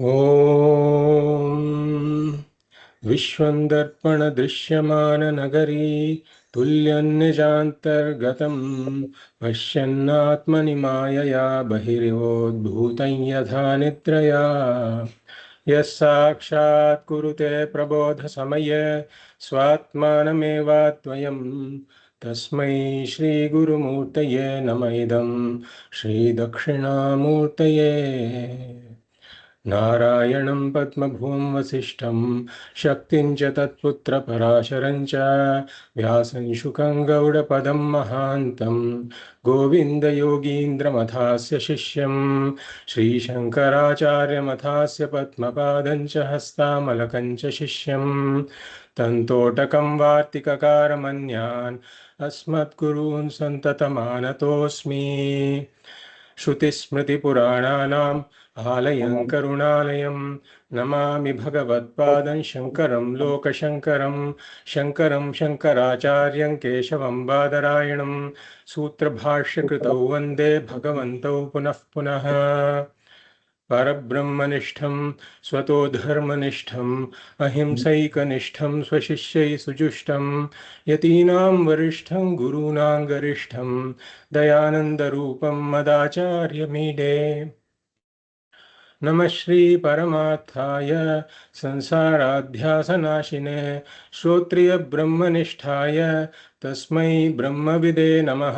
ॐ विश्वन्दर्पणदृश्यमाननगरी तुल्यन्निजान्तर्गतं पश्यन्नात्मनि मायया बहिर्योद्भूतं यथा निद्रया यः साक्षात् कुरुते प्रबोधसमये स्वात्मानमेवाद्वयं तस्मै श्रीगुरुमूर्तये नम इदं श्रीदक्षिणामूर्तये। नारायणं पद्मभूं वसिष्ठं शक्तिं च तत्पुत्रपराशरं च व्यासं शुकं गौडपदं महान्तं गोविन्दयोगीन्द्रमथास्य शिष्यं श्रीशङ्कराचार्यमथास्य पद्मपादं च हस्तामलकं च शिष्यं तन्तोटकं वार्तिककारमन्यान् अस्मद्गुरून् सन्ततमानतोऽस्मि। श्रुतिस्मृतिपुराणानाम् आलयं करुणालयं नमामि भगवत्पादं शङ्करं लोकशङ्करं शङ्करं शङ्कराचार्यं केशवं बादरायणं सूत्रभाष्यकृतौ वन्दे भगवन्तौ पुनः पुनः। परब्रह्मनिष्ठं स्वतो धर्मनिष्ठम् अहिंसैकनिष्ठं स्वशिष्यैः सुजुष्टं यतीनां वरिष्ठं गुरूणां गरिष्ठं दयानन्दरूपं मदाचार्यमीडे। नमः श्री परमार्थाय संसाराध्यासनाशिने श्रोत्रियब्रह्मनिष्ठाय तस्मै ब्रह्मविदे नमः।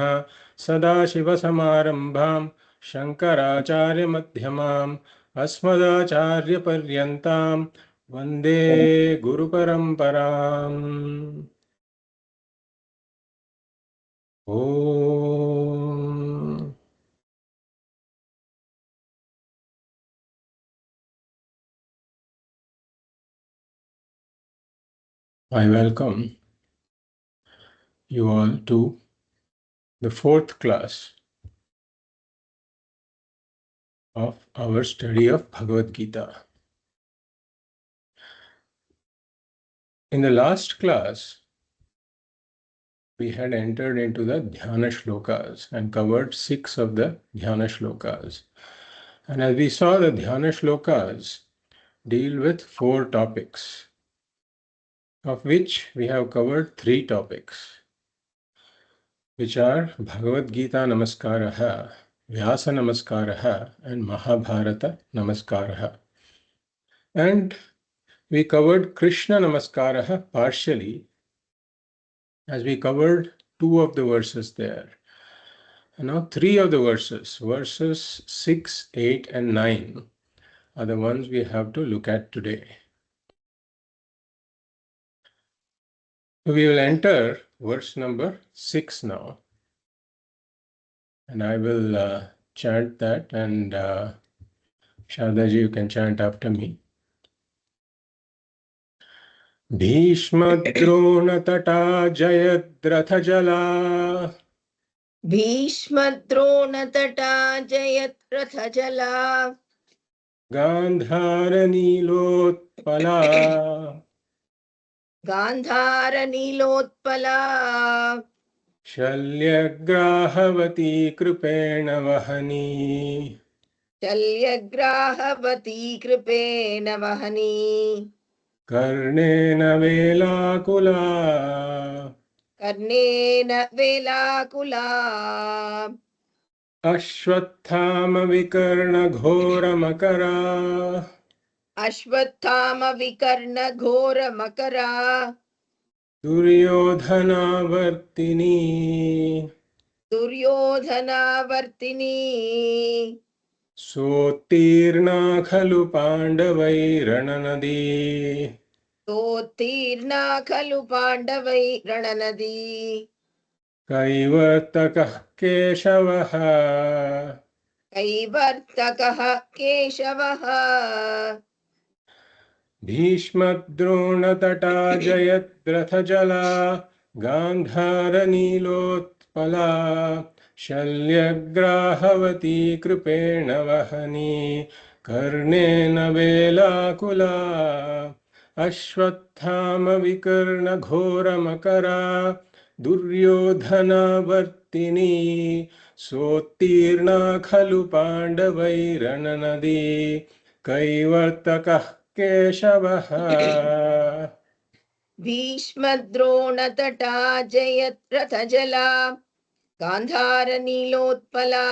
सदाशिवसमारम्भां शङ्कराचार्यमध्यमाम् अस्मदाचार्यपर्यन्तां वन्दे गुरुपरम्पराम्। ॐ I welcome you all to the fourth class of our study of Bhagavad Gita. In the last class, we had entered into the Dhyana Shlokas and covered 6 of the Dhyana Shlokas. And as we saw, the Dhyana Shlokas deal with 4 topics, of which we have covered 3 topics, which are Bhagavad Gita Namaskara, Vyasa Namaskara, and Mahabharata Namaskara. And we covered Krishna Namaskara partially, as we covered 2 of the verses there. And now 3 of the verses, verses 6, 8, and 9, are the ones we have to look at today. We will enter verse number 6 now. And I will chant that, and Shardaji, you can chant after me. Bhishmadronatata Jayadratha भीष्मद्रोणतटा जयद्रथजला Gandharanilotpala गान्धारनीलोत्पला शल्यग्राहवती कृपेण वहनी शल्यग्राहवती कृपेण वहनी कर्णेन वेलाकुला कर्णेन वेलाकुला Ashwatthama विकर्णघोरमकरा Ashwatthama विकर्ण घोर मकरा दुर्योधनावर्तिनी दुर्योधनावर्तिनी सोत्तीर्णा खलु पाण्डवैरणनदी सोत्तीर्णा खलु पाण्डवै रणनदी कैवर्तकः केशवः कैवर्तकः केशवः भीष्मद्रोणतटा जयद्रथजला गान्धारनीलोत्पला शल्यग्राहवती कृपेण वहनी कर्णेन वेलाकुला अश्वत्थाम विकर्णघोरमकरा दुर्योधनावर्तिनी सोत्तीर्णा खलु पाण्डवैरणनदी कैवर्तकः केशवः भीष्मद्रोणतटा जयद्रथजला गान्धारनीलोत्पला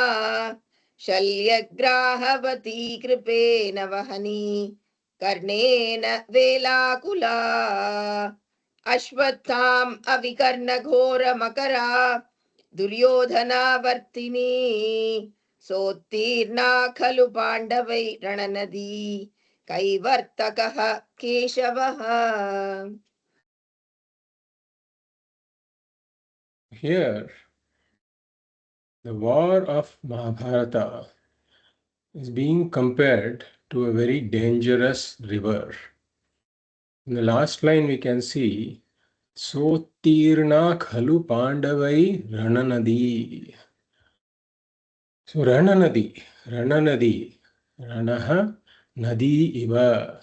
शल्यग्राहवती कृपेण वहनी कर्णेन वेलाकुला अश्वत्थाम् अविकर्णघोरमकरा दुर्योधनावर्तिनी सोत्तीर्णा खलु पाण्डवै रणनदी कैवर्तकः केशवः. Here, the war of Mahabharata is being compared to a very dangerous river. In the last line, we can see Sotirna Khalu Pandavai Rananadi. So Rananadi, Ranaha Nadi Iva.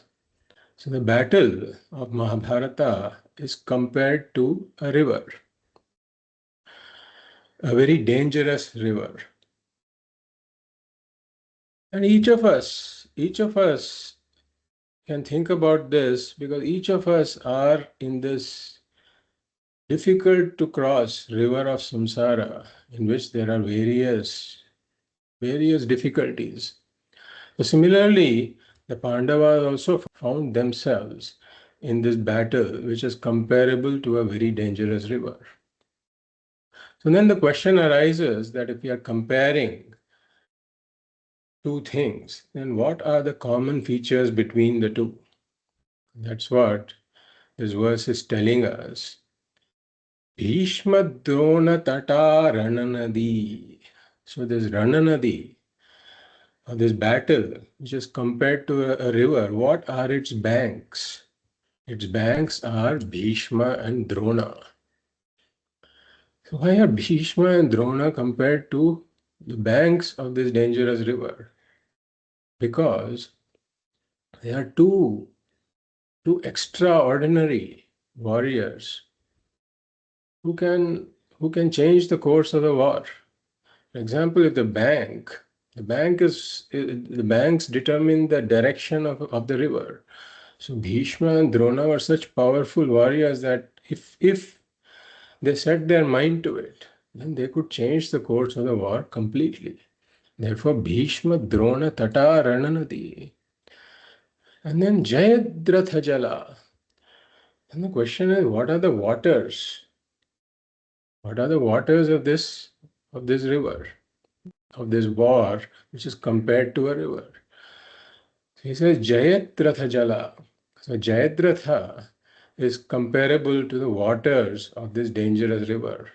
So the battle of Mahabharata is compared to a river, a very dangerous river. And each of us can think about this because each of us are in this difficult to cross river of samsara in which there are various difficulties. So similarly, the Pandavas also found themselves in this battle which is comparable to a very dangerous river. So then the question arises that if we are comparing two things, then what are the common features between the two? That's what this verse is telling us. Bhishma Drona Tata Rananadi. So this Rananadi, or this battle, which is compared to a river, what are its banks? Its banks are Bhishma and Drona. So why are Bhishma and Drona compared to the banks of this dangerous river? Because they are two extraordinary warriors who can change the course of the war. For example, if the banks determine the direction of the river. So Bhishma and Drona were such powerful warriors that if they set their mind to it, then they could change the course of the war completely. Therefore, Bhishma, Drona, Tata, Rananadi. And then Jayadratha Jala. And the question is, what are the waters? What are the waters of this river, of this war, which is compared to a river? So he says Jayadratha Jala. So Jayadratha is comparable to the waters of this dangerous river.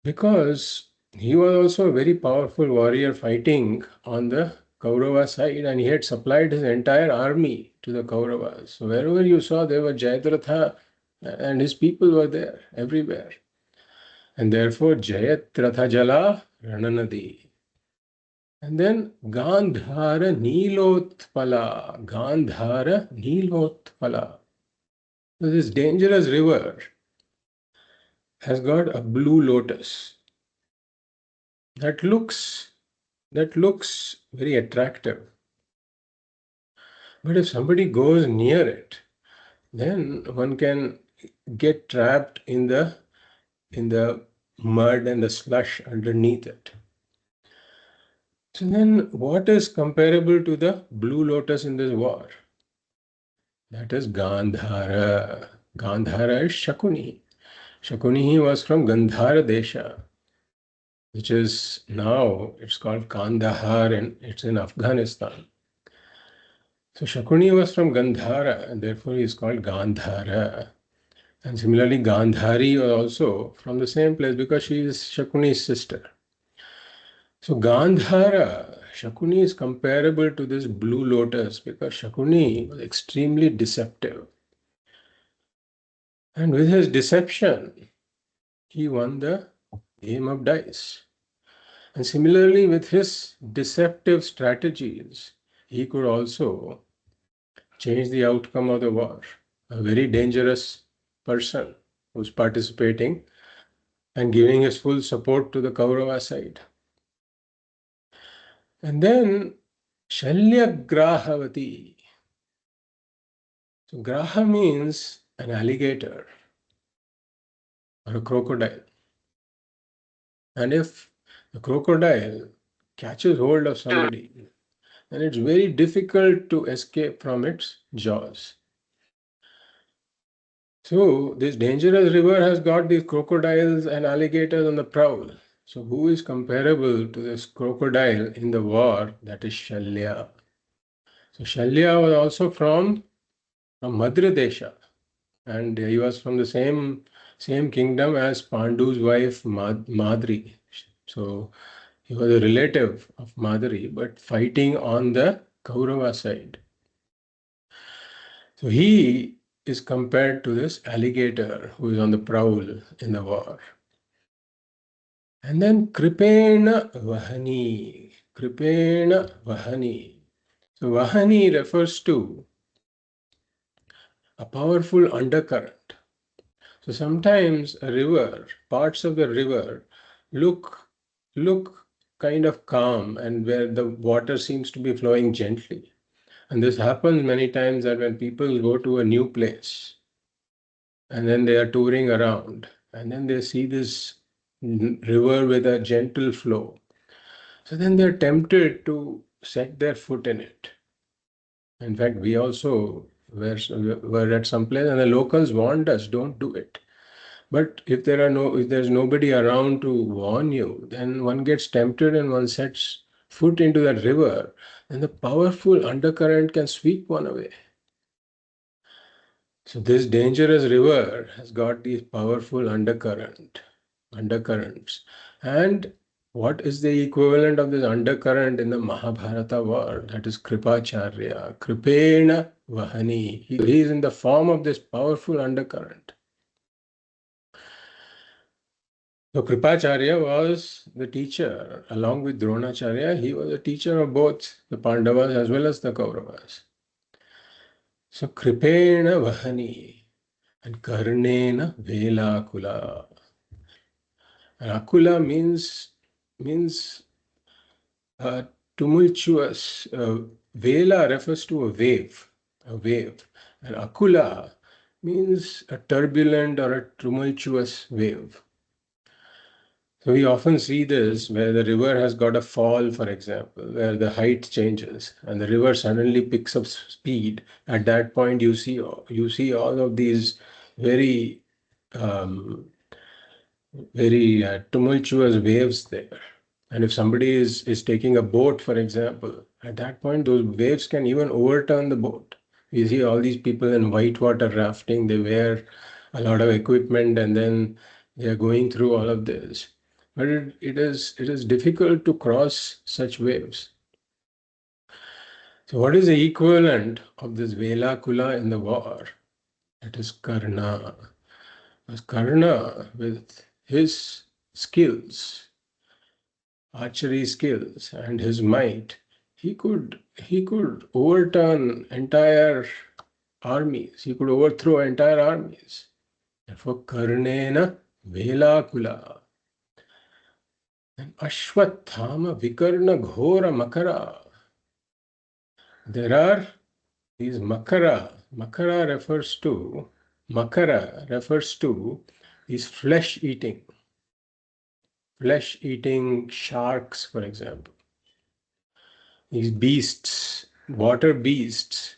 Because he was also a very powerful warrior fighting on the Kaurava side, and he had supplied his entire army to the Kauravas. So wherever you saw, there were Jayadratha and his people were there everywhere. And therefore, Jayadratha Jala Rananadi. And then Gandhara Nilotpala. Gandhara Nilotpala. So this dangerous river has got a blue lotus that looks very attractive. But if somebody goes near it, then one can get trapped in the mud and the slush underneath it. So then what is comparable to the blue lotus in this war? That is Gandhara. Gandhara is Shakuni. Shakuni was from Gandhara Desha, which is now, it's called Kandahar and it's in Afghanistan. So Shakuni was from Gandhara and therefore he is called Gandhara. And similarly, Gandhari was also from the same place because she is Shakuni's sister. So Gandhara, Shakuni is comparable to this blue lotus because Shakuni was extremely deceptive. And with his deception, he won the game of dice. And similarly, with his deceptive strategies, he could also change the outcome of the war. A very dangerous person who's participating and giving his full support to the Kaurava side. And then Shalyagrahavati. So graha means an alligator or a crocodile. And if the crocodile catches hold of somebody, then it's very difficult to escape from its jaws. So this dangerous river has got these crocodiles and alligators on the prowl. So who is comparable to this crocodile in the war? That is Shalya. So Shalya was also from Madhya Desha, and he was from the same kingdom as Pandu's wife Madri. So he was a relative of Madri, but fighting on the Kaurava side. So he is compared to this alligator who is on the prowl in the war. And then Kripena Vahani. Kripena Vahani. So Vahani refers to a powerful undercurrent. So sometimes a river, parts of the river look kind of calm and where the water seems to be flowing gently. And this happens many times that when people go to a new place and then they are touring around and then they see this river with a gentle flow. So then they're tempted to set their foot in it. In fact, we also were at some place and the locals warned us, don't do it. But if there's nobody around to warn you, then one gets tempted and one sets foot into that river, and the powerful undercurrent can sweep one away. So this dangerous river has got these powerful undercurrents. And what is the equivalent of this undercurrent in the Mahabharata war? That is Kripacharya, Kripena Vahani. He is in the form of this powerful undercurrent. So Kripacharya was the teacher, along with Dronacharya. He was a teacher of both the Pandavas as well as the Kauravas. So Kripena Vahani and Karnena Velakula. And Akula means tumultuous. Vela refers to a wave, and Akula means a turbulent or a tumultuous wave. So we often see this where the river has got a fall, for example, where the height changes and the river suddenly picks up speed. At that point, you see all of these very tumultuous waves there. And if somebody is taking a boat, for example, at that point, those waves can even overturn the boat. We see all these people in whitewater rafting, they wear a lot of equipment and then they are going through all of this. But it is difficult to cross such waves. So what is the equivalent of this Vela Kula in the war? It is Karna. Because Karna, with his skills, archery skills and his might, he could overturn entire armies. He could overthrow entire armies. Therefore, Karnena Velakula. And Ashwathama Vikarna Ghora Makara. There are these Makara. Makara refers to these flesh-eating sharks, for example. These beasts, water beasts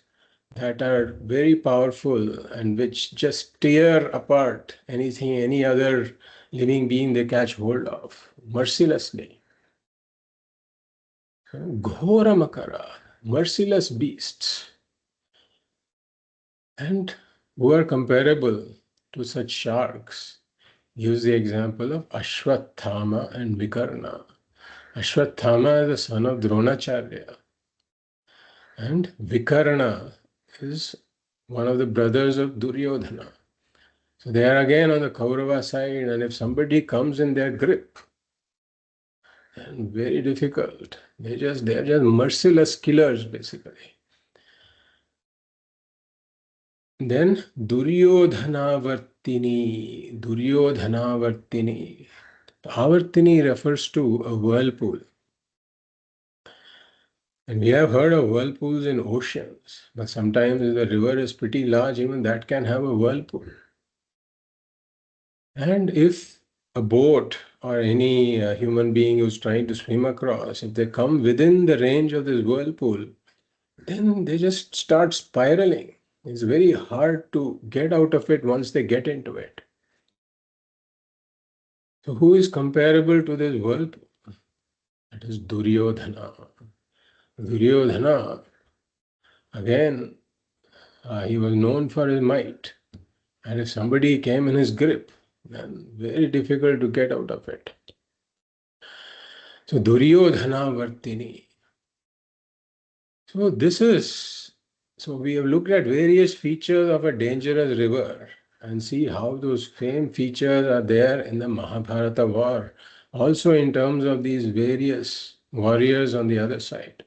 that are very powerful and which just tear apart any other living being they catch hold of mercilessly. Ghora Makara, merciless beasts, and who are comparable to such sharks. Use the example of Ashwathama and Vikarna. Ashwathama is the son of Dronacharya, and Vikarna is one of the brothers of Duryodhana. So they are again on the Kaurava side, and if somebody comes in their grip, then very difficult. They are just merciless killers, basically. Then Duryodhanavartini. Avartini refers to a whirlpool. And we have heard of whirlpools in oceans, but sometimes if the river is pretty large, even that can have a whirlpool. And if a boat or any human being who's trying to swim across, if they come within the range of this whirlpool, then they just start spiraling. It's very hard to get out of it once they get into it. So, who is comparable to this whirlpool? That is Duryodhana. Duryodhana, again, he was known for his might. And if somebody came in his grip, then very difficult to get out of it. So, Duryodhana Vartini. So we have looked at various features of a dangerous river and see how those same features are there in the Mahabharata war, also in terms of these various warriors on the other side.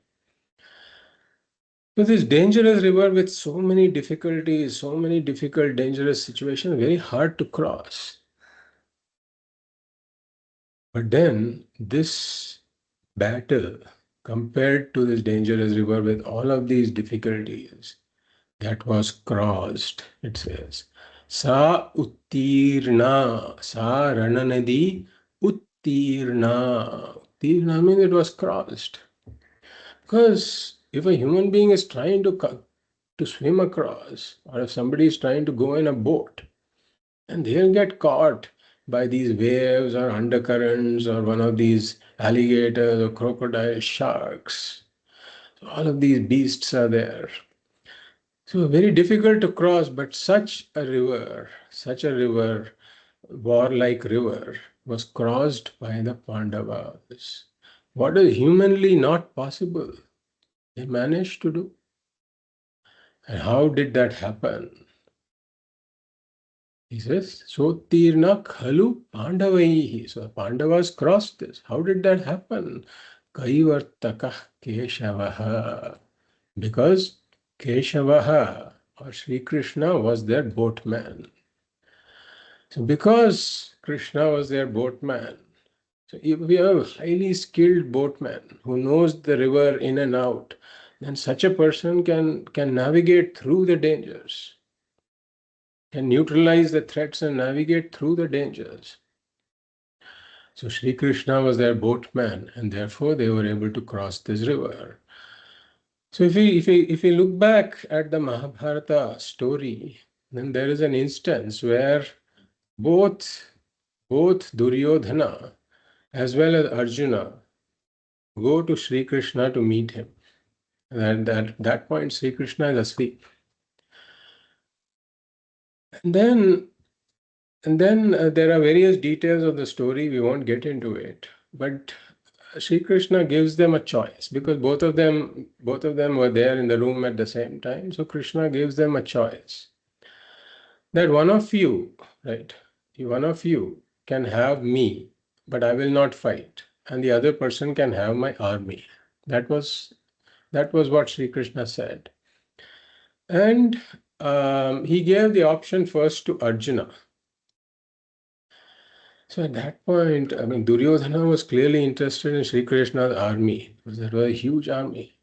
So this dangerous river with so many difficulties, so many difficult, dangerous situations, very hard to cross. But then this battle, compared to this dangerous river with all of these difficulties, that was crossed, it says. Sa uttirna, sa rananadi uttirna. Uttirna means it was crossed. Because if a human being is trying to swim across, or if somebody is trying to go in a boat, and they'll get caught by these waves or undercurrents or one of these alligators or crocodile sharks. So all of these beasts are there. So very difficult to cross, but such a river, warlike river, was crossed by the Pandavas. What is humanly not possible, they managed to do. And how did that happen? He says, Sotirna khalu Pandavaihi. So the Pandavas crossed this. How did that happen? Kaivartakah Keshavaha. Because Keshavaha or Sri Krishna was their boatman. So because Krishna was their boatman, so if we have a highly skilled boatman who knows the river in and out, then such a person can navigate through the dangers, can neutralize the threats and navigate through the dangers. So Sri Krishna was their boatman, and therefore they were able to cross this river. So if we look back at the Mahabharata story, then there is an instance where both Duryodhana as well as Arjuna go to Sri Krishna to meet him. And at that point, Sri Krishna is asleep. And then, there are various details of the story. We won't get into it, but Sri Krishna gives them a choice because both of them were there in the room at the same time. So Krishna gives them a choice that one of you, right, one of you can have me, but I will not fight, and the other person can have my army. That was what Sri Krishna said. And he gave the option first to Arjuna. So at that point, I mean, Duryodhana was clearly interested in Sri Krishna's army because there was a huge army.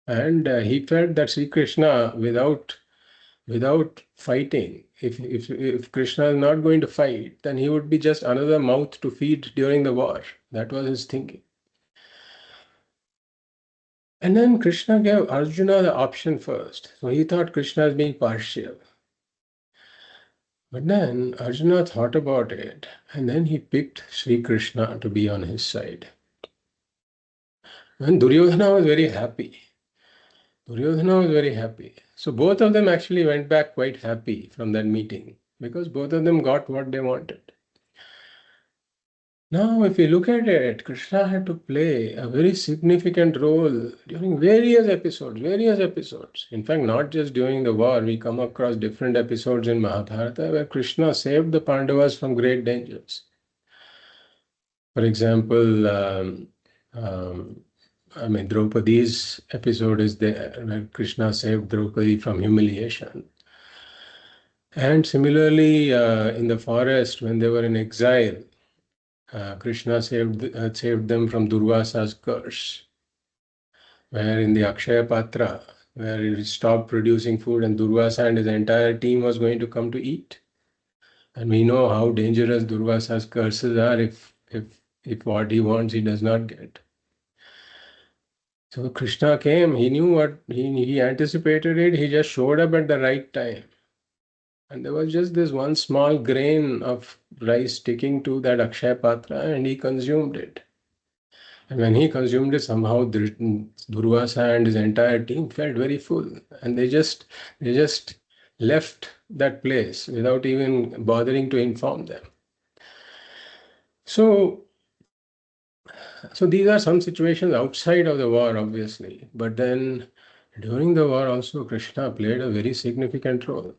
And he felt that Sri Krishna, without fighting, if Krishna is not going to fight, then he would be just another mouth to feed during the war. That was his thinking. And then Krishna gave Arjuna the option first. So he thought Krishna is being partial. But then Arjuna thought about it, and then he picked Sri Krishna to be on his side. And Duryodhana was very happy. Duryodhana was very happy. So both of them actually went back quite happy from that meeting because both of them got what they wanted. Now, if you look at it, Krishna had to play a very significant role during various episodes, various episodes. In fact, not just during the war, we come across different episodes in Mahabharata where Krishna saved the Pandavas from great dangers. For example, Draupadi's episode is there where Krishna saved Draupadi from humiliation. And similarly, in the forest, when they were in exile, Krishna saved them from Durvasa's curse. where in the Akshaya Patra, where he stopped producing food and Durvasa and his entire team was going to come to eat. And we know how dangerous Durvasa's curses are if what he wants he does not get. So Krishna came, he knew what, he anticipated it, he just showed up at the right time. And there was just this one small grain of rice sticking to that Akshaya Patra and he consumed it. And when he consumed it, somehow Durvasa and his entire team felt very full. And they just left that place without even bothering to inform them. So these are some situations outside of the war, obviously. But then during the war also Krishna played a very significant role.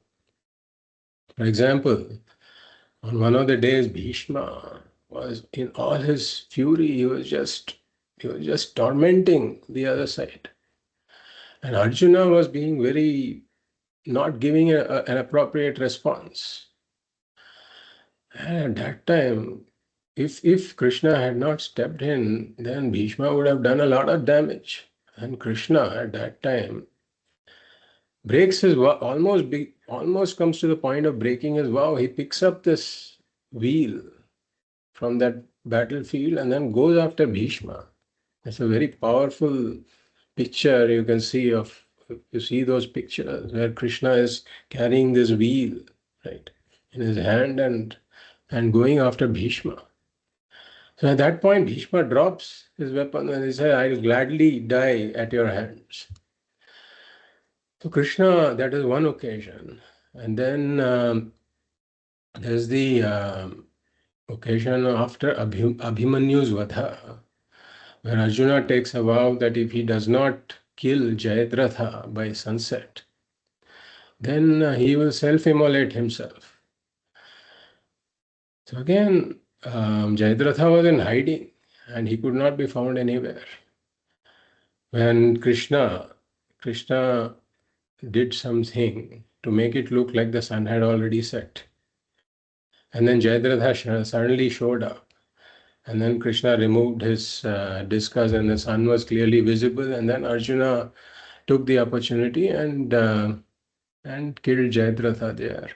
For example, on one of the days Bhishma was in all his fury, he was just tormenting the other side. And Arjuna was being very not giving an appropriate response. And at that time, if Krishna had not stepped in, then Bhishma would have done a lot of damage. And Krishna at that time breaks his vow, almost comes to the point of breaking his vow. He picks up this wheel from that battlefield and then goes after Bhishma. It's a very powerful picture you can see of, you see those pictures where Krishna is carrying this wheel, right, in his hand and going after Bhishma. So at that point, Bhishma drops his weapon and he says, I'll gladly die at your hands. So Krishna, that is one occasion. And then there's the occasion after Abhimanyu's Vadha, where Arjuna takes a vow that if he does not kill Jayadratha by sunset, then he will self-immolate himself. So again, Jayadratha was in hiding and he could not be found anywhere. When Krishna did something to make it look like the sun had already set. And then Jayadratha suddenly showed up. And then Krishna removed his discus and the sun was clearly visible. And then Arjuna took the opportunity and killed Jayadratha there.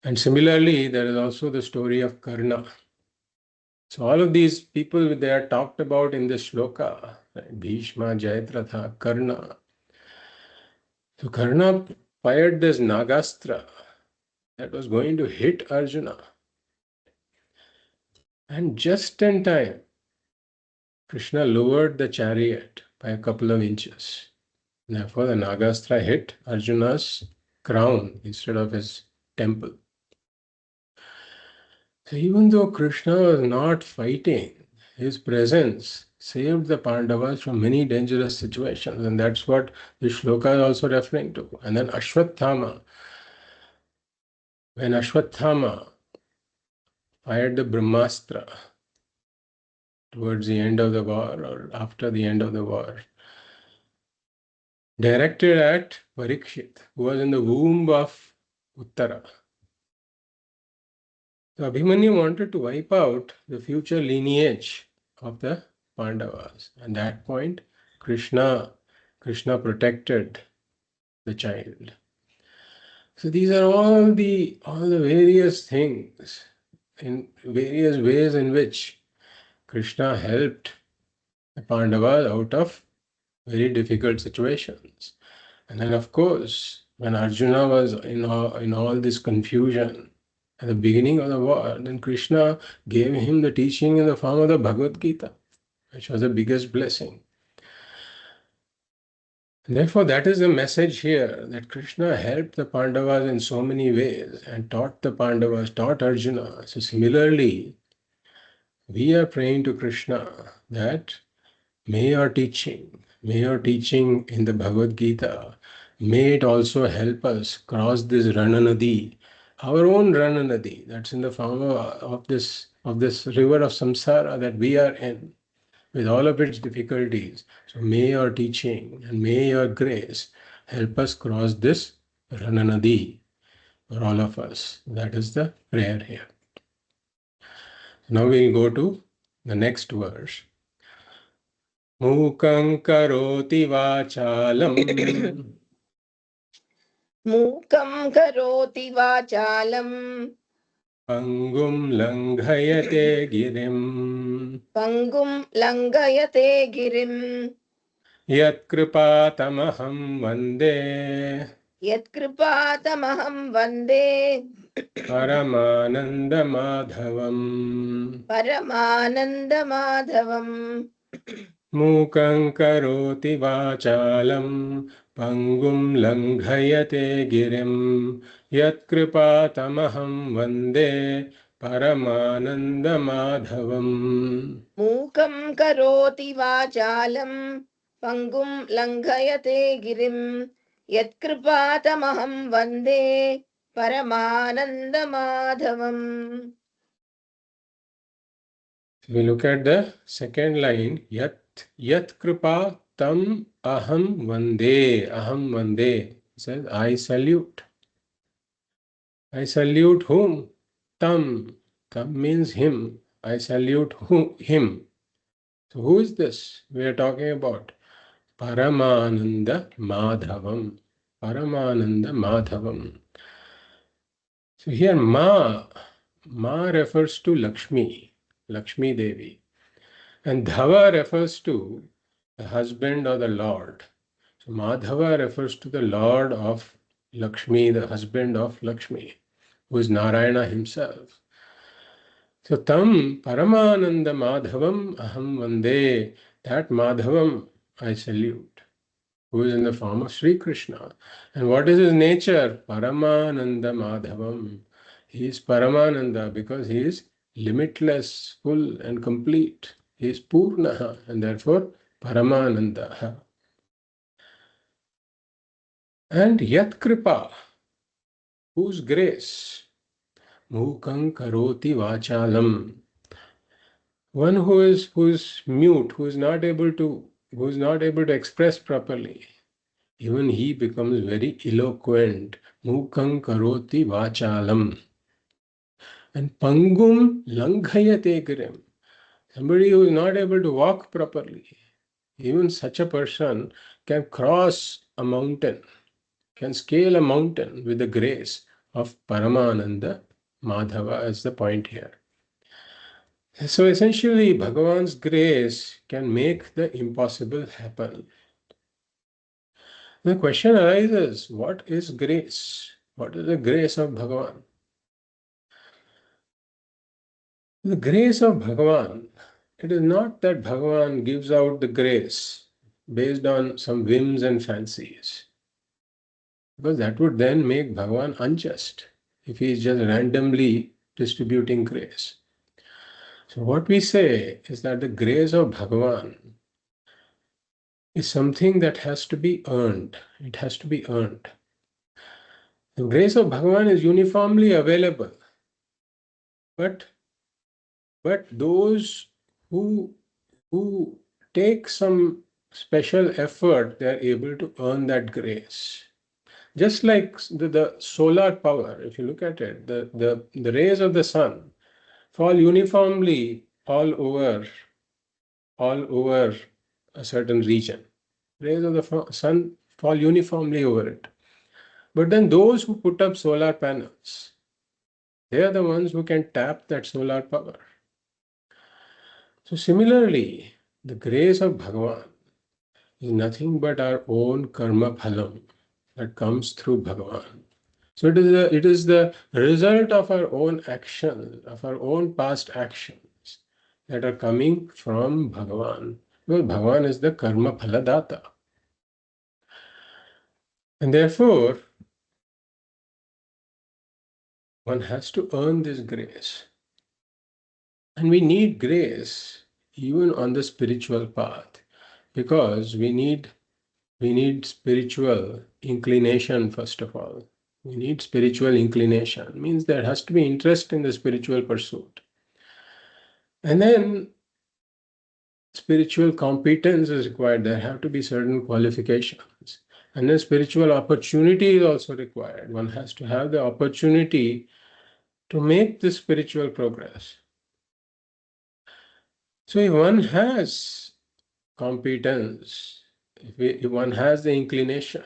And similarly, there is also the story of Karna. So all of these people, they are talked about in this shloka, right? Bhishma, Jayadratha, Karna. So Karna fired this Nagastra that was going to hit Arjuna. And just in time, Krishna lowered the chariot by a couple of inches. Therefore, the Nagastra hit Arjuna's crown instead of his temple. So even though Krishna was not fighting, his presence saved the Pandavas from many dangerous situations. And that's what the shloka is also referring to. And then Ashwatthama, when Ashwatthama fired the Brahmastra towards the end of the war or after the end of the war, directed at Parikshit, who was in the womb of Uttara. So Abhimanyu wanted to wipe out the future lineage of the Pandavas. At that point, Krishna protected the child. So these are all the various things, in various ways in which Krishna helped the Pandavas out of very difficult situations. And then, of course, when Arjuna was in all this confusion at the beginning of the war, then Krishna gave him the teaching in the form of the Bhagavad Gita, which was the biggest blessing. And therefore, that is the message here, that Krishna helped the Pandavas in so many ways and taught the Pandavas, taught Arjuna. So similarly, we are praying to Krishna that may your teaching in the Bhagavad Gita, may it also help us cross this Rananadi, our own Rananadi, that's in the form of this river of samsara that we are in, with all of its difficulties. So may your teaching and may your grace help us cross this Rananadi for all of us. That is the prayer here. Now we'll go to the next verse. मूकं करोति वाचालं मूकं करोति वाचालम् पङ्गुं लङ्घयते गिरिम् पङ्गुं लङ्घयते गिरिम् यत्कृपातमहं वन्दे यत्कृपातमहं वन्दे परमानन्दमाधवम् परमानन्दमाधवम् मूकं करोति वाचालं पङ्गुं लङ्घयते गिरिं यत्कृपातमहं वन्दे परमानन्दमाधवम् मूकं करोति वाचालं पङ्गुं लङ्घयते गिरिं यत्कृपातमहं वन्दे परमानन्दमाधवम्. We look at the second line, yat kripa tam aham vande. Aham vande. It says, I salute. I salute whom? Tam. Tam means him. I salute him. So who is this we are talking about? Paramananda Madhavam. Paramananda Madhavam. So here Ma refers to Lakshmi, Lakshmi Devi. And Dhava refers to the husband or the Lord. So Madhava refers to the Lord of Lakshmi, the husband of Lakshmi, who is Narayana himself. So Tam Paramananda Madhavam Aham Vande, that Madhavam I salute, who is in the form of Sri Krishna. And what is his nature? Paramananda Madhavam. He is Paramananda because he is limitless, full and complete. He is Purnaha and therefore Paramananda. And Yat Kripa, whose grace? Mukam Karoti Vachalam. One who is mute, who is not able to express properly. Even he becomes very eloquent. Mukam Karoti Vachalam. And Pangum Langhayate Girim. Somebody who is not able to walk properly. Even such a person can cross a mountain, can scale a mountain with the grace of Paramananda Madhava as the point here. So essentially, Bhagavan's grace can make the impossible happen. The question arises, what is grace? What is the grace of Bhagavan? The grace of Bhagavan, it is not that Bhagavan gives out the grace based on some whims and fancies, because that would then make Bhagavan unjust if he is just randomly distributing grace. So what we say is that the grace of Bhagavan is something that has to be earned. It has to be earned. The grace of Bhagavan is uniformly available, but those who take some special effort, they are able to earn that grace. Just like the solar power, if you look at it, the rays of the sun fall uniformly all over a certain region. Rays of the sun fall uniformly over it. But then those who put up solar panels, they are the ones who can tap that solar power. So similarly, the grace of Bhagavan is nothing but our own karma phalam that comes through Bhagavan. So it is the result of our own action, of our own past actions that are coming from Bhagavan. Well, Bhagavan is the karma phaladata. And therefore, one has to earn this grace. And we need grace even on the spiritual path, because we need spiritual inclination first of all. We need spiritual inclination. Means there has to be interest in the spiritual pursuit. And then spiritual competence is required. There have to be certain qualifications. And then spiritual opportunity is also required. One has to have the opportunity to make this spiritual progress. So if one has competence, if one has the inclination,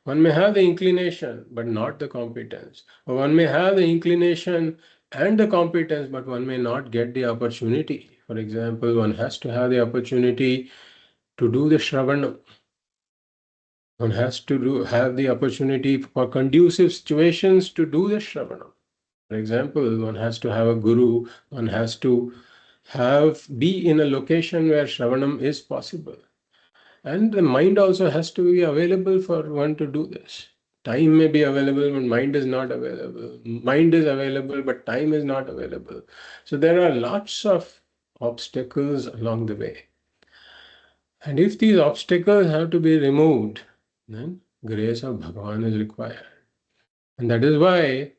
one may have the inclination but not the competence, or one may have the inclination and the competence but one may not get the opportunity. For example, one has to have the opportunity to do the Shravana. One has to have the opportunity for conducive situations to do the Shravana. For example, one has to have a guru, one has to be in a location where Shravanam is possible. And the mind also has to be available for one to do this. Time may be available, but mind is not available. Mind is available, but time is not available. So there are lots of obstacles along the way. And if these obstacles have to be removed, then grace of Bhagavan is required. And that is why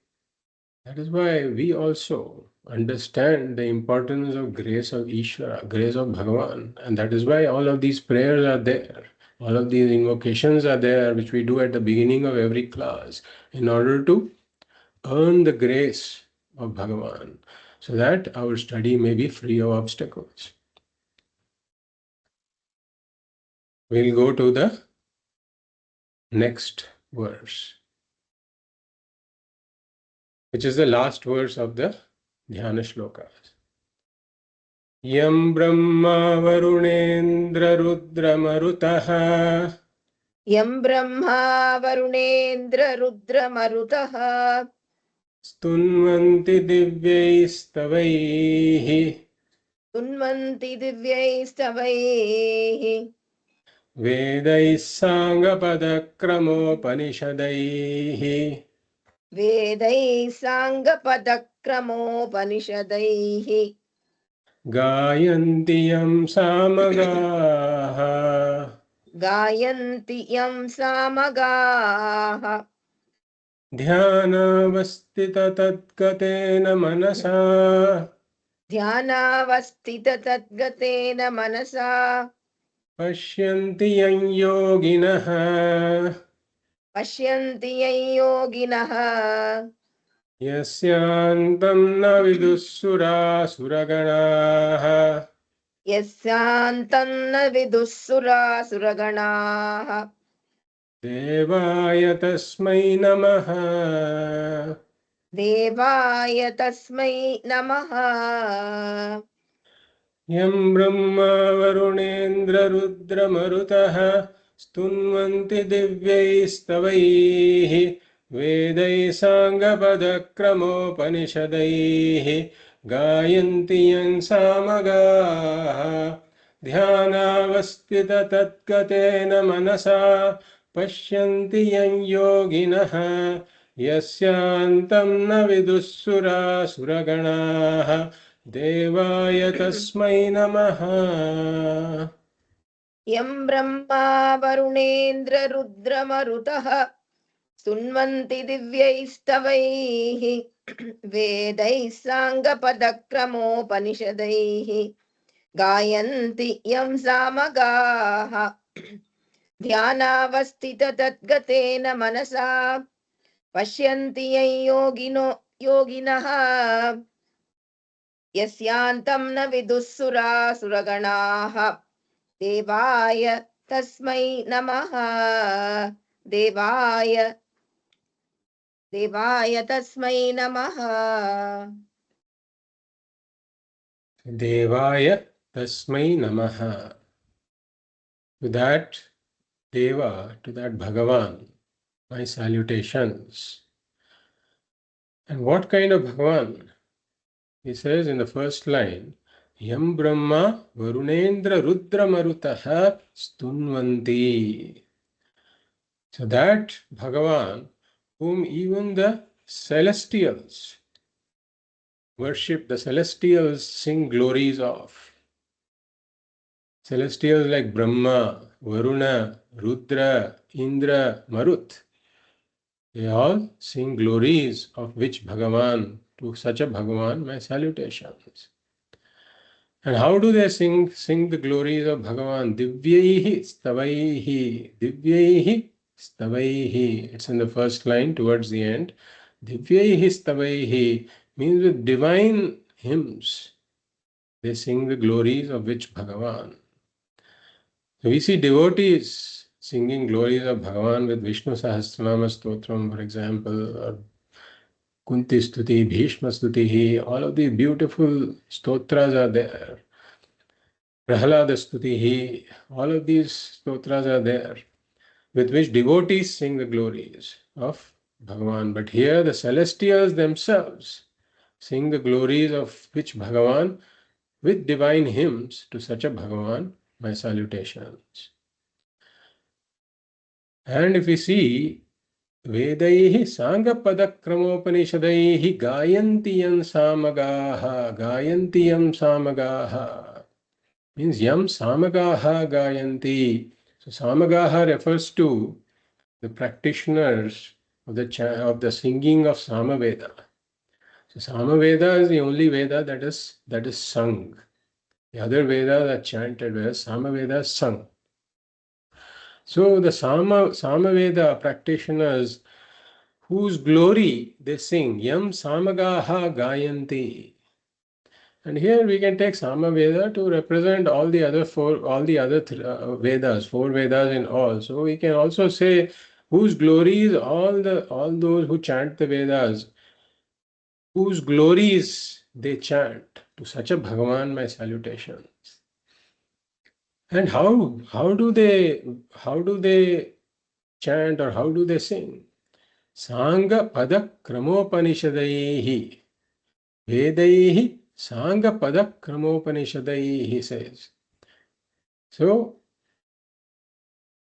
we also understand the importance of grace of Ishvara, grace of Bhagavan. And that is why all of these prayers are there. All of these invocations are there, which we do at the beginning of every class, in order to earn the grace of Bhagavan, so that our study may be free of obstacles. We'll go to the next verse, which is the last verse of the Dhyana Shlokas. Yam Brahma Varunendra Rudra Marutah यं Brahma वरुणेन्द्ररुद्रमरुतः Stunvanti Divyaistavaihi तुन्वन्ति दिव्यैस्तवैः Vedaih Sangapadakramopanisadaihi वेदैः साङ्गपदक्रमोपनिषदैः Gayanti Yam Samagaha गायन्ति यं सामगाः ध्यानावस्थिततद्गतेन मनसा ध्यानावस्थिततद्गतेन मनसा पश्यन्ति यं योगिनः पश्यन्ति यं योगिनः यस्यान्तं न विदुःसुरासुरगणाः यस्यान्तं न विदुः सुरासुरगणाः देवाय तस्मै नमः देवाय तस्मै नमः यं ब्रह्मा वरुणेन्द्ररुद्रमरुतः स्तुन्वन्ति दिव्यैस्तवैः वेदैः साङ्गपदक्रमोपनिषदैः गायन्ति यं सामगाः ध्यानावस्थिततद्गतेन मनसा पश्यन्ति यं योगिनः यस्यान्तं न विदुःसुरासुरगणाः देवाय तस्मै नमः यं ब्रह्मा वरुणेन्द्ररुद्रमरुतः स्तुन्वन्ति दिव्यैस्तवैः वेदैः साङ्गपदक्रमोपनिषदैः गायन्ति यं सामगाः ध्यानावस्थिततद्गतेन मनसा पश्यन्ति यं योगिनः यस्यान्तं न विदुःसुरासुरगणाः देवाय तस्मै नमः देवाय तस्मै नमः देवाय तस्मै नमः. To that Deva, to that Bhagavan, my salutations. And what kind of Bhagavan? He says in the first line, Yam Brahma Varunendra Rudra Marutaha Stunvanti. So that Bhagavan, whom even the celestials worship, the celestials sing glories of. Celestials like Brahma, Varuna, Rudra, Indra, Marut, they all sing glories of which Bhagavan, to such a Bhagavan, my salutations. And how do they sing the glories of Bhagavan? Divyaihi stavaihi. Divyaihi stavaihi. It's in the first line towards the end. Divyaihi stavaihi means with divine hymns. They sing the glories of which Bhagavan. We see devotees singing glories of Bhagavan with Vishnu Sahasranama Stotram, for example, or Kunti Stuti, Bhishma Stuti, all of these beautiful stotras are there. Prahlada Stuti, all of these stotras are there, with which devotees sing the glories of Bhagavan. But here the celestials themselves sing the glories of which Bhagavan with divine hymns to such a Bhagavan, my salutations. And if we see Vedaihi Sangapadakramopanishadaihi Gayantiyam Samagaha, Gayantiyam Samagaha means Yam Samagaha Gayanti. So Samagaha refers to the practitioners of the singing of Samaveda. So Samaveda is the only Veda that is sung. The other Vedas are chanted, whereas Samaveda is sung. So the Samaveda practitioners whose glory they sing, Yam Samagaha Gayanti. And here we can take Samaveda to represent all the other Vedas, four Vedas in all. So we can also say whose glories all those who chant the Vedas, whose glories they chant. To such a Bhagavan my salutations. And how do they chant or how do they sing? Sanga pada kramopanishadaihi. Vedaihi Sanga pada kramopanishadaihi, he says. So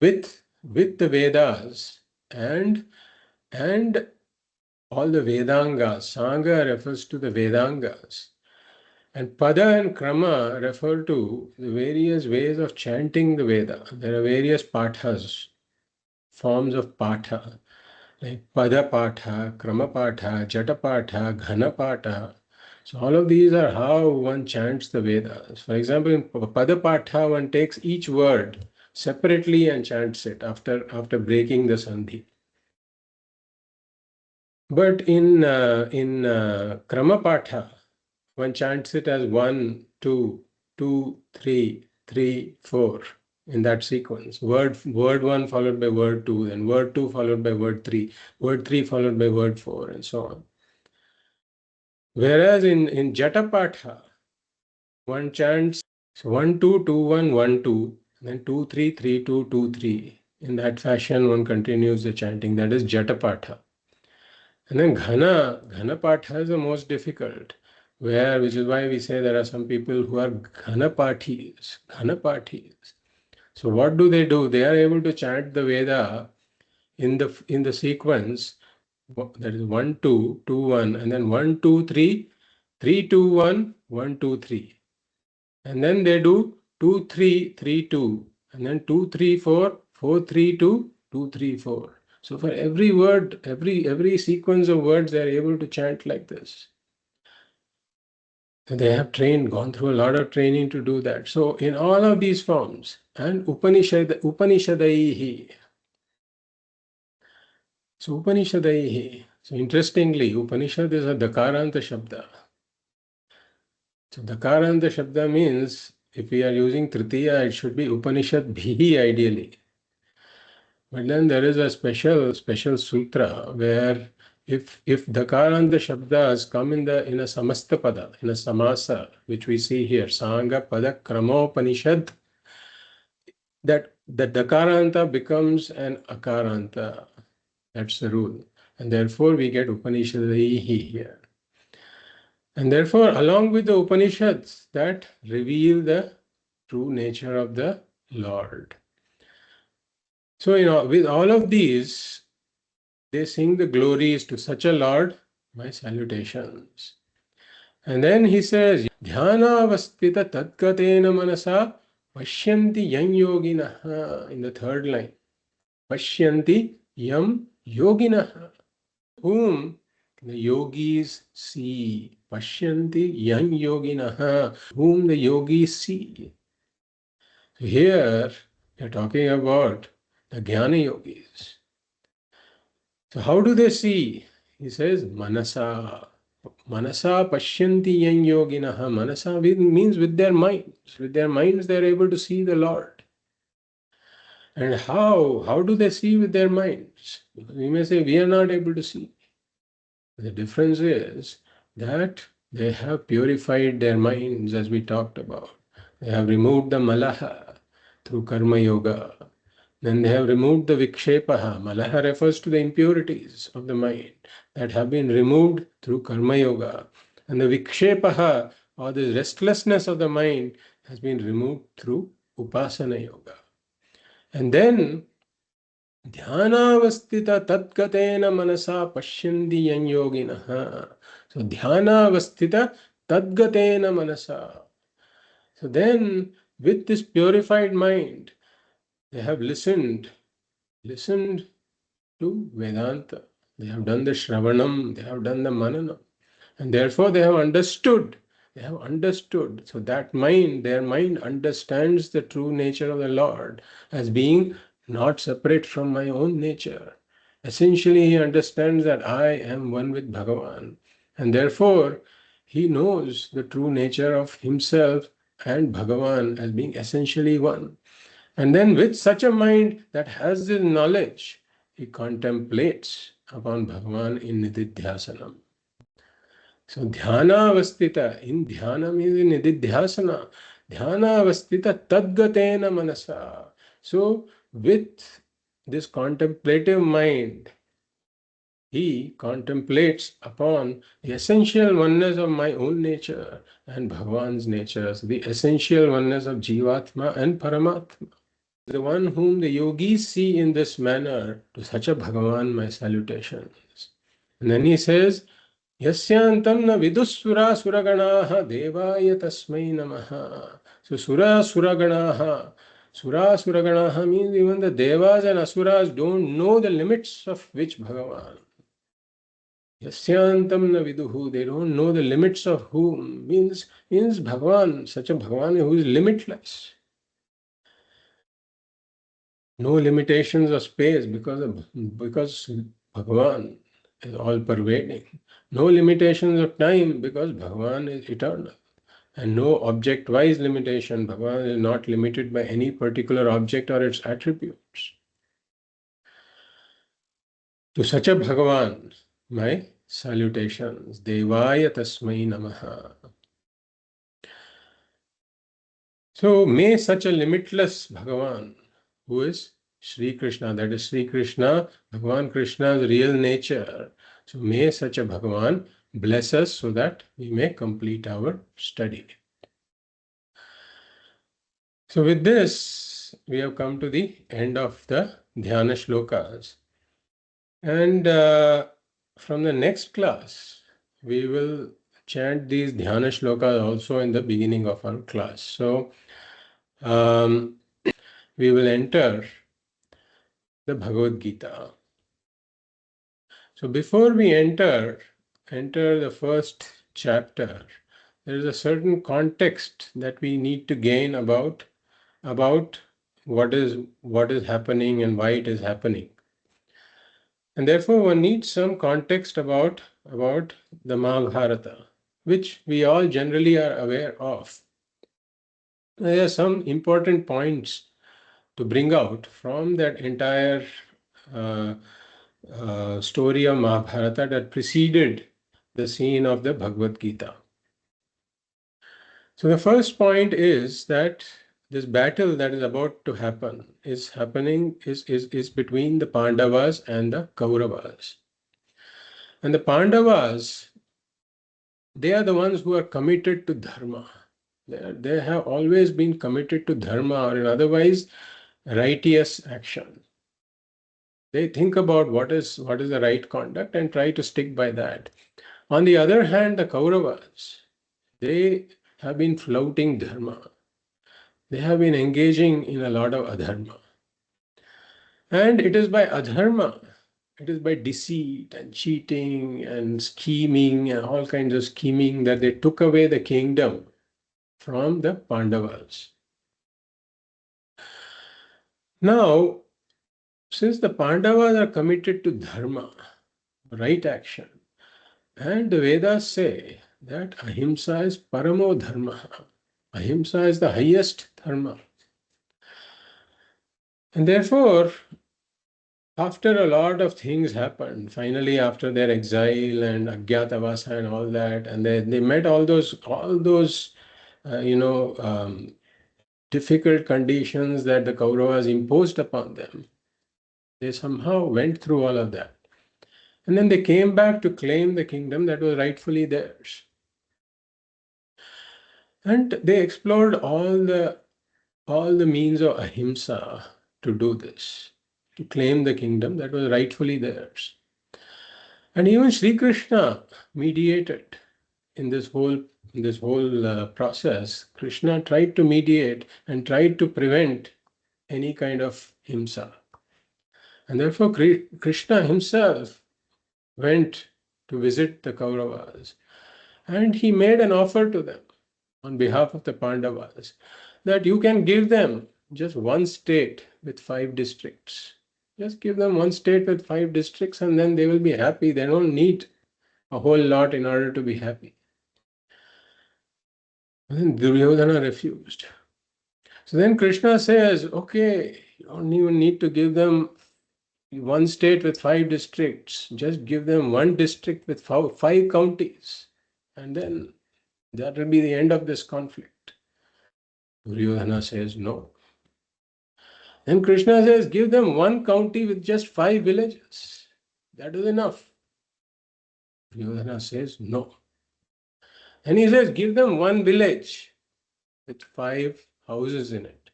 with the Vedas and all the Vedangas, Sanga refers to the Vedangas. And Pada and Krama refer to the various ways of chanting the Veda. There are various pathas, forms of patha, like Pada Patha, Krama Patha, Jata Patha, Ghana Patha. So all of these are how one chants the Vedas. For example, in Pada Patha, one takes each word separately and chants it after breaking the sandhi. But in Krama Patha, one chants it as 1, 2, 2, 3, 3, 4 in that sequence. Word 1 followed by word 2, then word 2 followed by word 3 followed by word 4, and so on. Whereas in Jatapatha, one chants 1, 2, 2, 1, 1, 2, then 2, 3, 3, 2, 2, 3. In that fashion, one continues the chanting. That is Jatapatha. And then Ghana Patha is the most difficult, which is why we say there are some people who are Ghanapathis. So what do? They are able to chant the Veda in the sequence, that is 1, 2, 2, 1, and then 1, 2, 3, 3, 2, 1, 1, 2, 3. And then they do 2, 3, 3, 2, and then 2, 3, 4, 4, 3, 2, 2, 3, 4. So for every word, every sequence of words, they are able to chant like this. They have gone through a lot of training to do that. So in all of these forms, and Upanishadaihi. So Upanishadaihi. So interestingly, Upanishad is a Dakaranta Shabda. So Dakaranta Shabda means if we are using Tritiya, it should be Upanishad Bhihi ideally. But then there is a special sutra where if Dakaranta Shabdas come in a Samasta Pada, in a Samasa, which we see here, Sanga Pada Kramopanishad, that the Dakaranta becomes an Akaranta. That's the rule. And therefore we get Upanishadihi here. And therefore, along with the Upanishads that reveal the true nature of the Lord. So, with all of these, they sing the glories to such a Lord, my salutations. And then he says, Dhyana Vastita Tatkatena Manasa Pashyanti Yang Yoginaha, in the third line. Pashyanti Yam Yoginaha, whom the yogis see. Pashyanti Yang Yoginaha, whom the yogis see. So here, we are talking about the Jnana yogis. So how do they see? He says, Manasa. Manasa Pashyanti Yang Yoginaha. Manasa means with their minds. With their minds, they are able to see the Lord. And how do they see with their minds? We may say we are not able to see. The difference is that they have purified their minds, as we talked about. They have removed the malaha through karma yoga. Then they have removed the vikshepaha. Malaha refers to the impurities of the mind that have been removed through karma yoga. And the vikshepaha, or the restlessness of the mind, has been removed through upasana yoga. And then ध्यानावस्थित तत्गतेन मनसा पश्यन्ति यं योगिनः. So ध्यानावस्थित tadgatena manasa. So then, with this purified mind, they have listened to Vedanta. They have done the Shravanam, they have done the Mananam. And therefore they have understood. They have understood. So that mind, their mind understands the true nature of the Lord as being not separate from my own nature. Essentially, he understands that I am one with Bhagavan. And therefore, he knows the true nature of himself and Bhagavan as being essentially one. And then, with such a mind that has this knowledge, he contemplates upon Bhagavan in Nididhyasanam. So dhyana avastita, in dhyana means in nididhyasana, dhyana avastita tadgatena manasa. So with this contemplative mind, he contemplates upon the essential oneness of my own nature and Bhagavan's nature, so the essential oneness of Jivatma and Paramatma. The one whom the yogis see in this manner, to such a Bhagavan my salutations. And then he says, Yasyantam na vidusura suraganaha devaya tasmai namaha. So sura suraganaha. Sura suraganaha means even the devas and asuras don't know the limits of which Bhagavan. Yasyantam na viduhu, they don't know the limits of whom, means Bhagavan, such a Bhagavan who is limitless. No limitations of space because Bhagavan is all pervading. No limitations of time because Bhagavan is eternal. And no object-wise limitation. Bhagavan is not limited by any particular object or its attributes. To such a Bhagavan, my salutations. Devaya tasmai namaha. So may such a limitless Bhagavan, who is Sri Krishna, that is Sri Krishna, Bhagavan Krishna's real nature. So may such a Bhagavan bless us so that we may complete our study. So with this, we have come to the end of the Dhyana Shlokas. And from the next class, we will chant these Dhyana Shlokas also in the beginning of our class. So we will enter the Bhagavad Gita. So before we enter the first chapter, there is a certain context that we need to gain about what is happening and why it is happening. And therefore one needs some context about the Mahabharata, which we all generally are aware of. There are some important points to bring out from that entire story of Mahabharata that preceded the scene of the Bhagavad Gita. So the first point is that this battle that is about to happen is between the Pandavas and the Kauravas. And the Pandavas, they are the ones who are committed to dharma. They have always been committed to dharma, or in otherwise righteous action. They think about what is the right conduct and try to stick by that. On the other hand, the Kauravas, they have been flouting dharma. They have been engaging in a lot of adharma. And it is by adharma, it is by deceit and cheating and scheming and all kinds of scheming that they took away the kingdom from the Pandavas. Now, since the Pandavas are committed to dharma, right action, and the Vedas say that ahimsa is paramo dharma. Ahimsa is the highest dharma. And therefore, after a lot of things happened, finally after their exile and Agyatavasa and all that, and they met all those difficult conditions that the Kauravas imposed upon them. They somehow went through all of that. And then they came back to claim the kingdom that was rightfully theirs. And they explored all the means of ahimsa to do this, to claim the kingdom that was rightfully theirs. And even Sri Krishna mediated in this whole process. Krishna tried to mediate and tried to prevent any kind of himsa. And therefore, Krishna himself went to visit the Kauravas and he made an offer to them on behalf of the Pandavas that you can give them just one state with 5 districts. Just give them one state with 5 districts and then they will be happy. They don't need a whole lot in order to be happy. And then Duryodhana refused. So then Krishna says, okay, you don't even need to give them one state with 5 districts. Just give them one district with five counties. And then that will be the end of this conflict. Duryodhana says, no. Then Krishna says, give them one county with just 5 villages. That is enough. Duryodhana says, no. And he says, give them one village with 5 houses in it.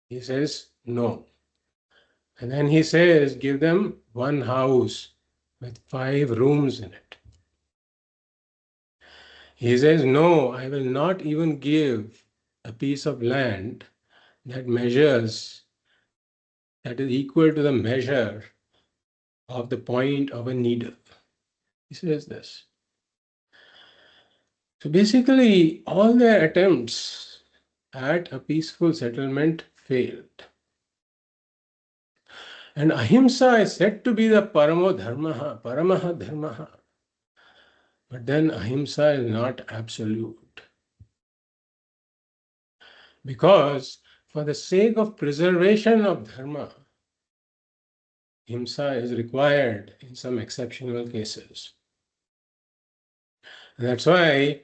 He says, no. And then he says, give them one house with 5 rooms in it. He says, no, I will not even give a piece of land that is equal to the measure of the point of a needle. He says this. So basically, all their attempts at a peaceful settlement failed. And ahimsa is said to be the paramaha dharmaha. But then ahimsa is not absolute. Because for the sake of preservation of dharma, himsa is required in some exceptional cases. And that's why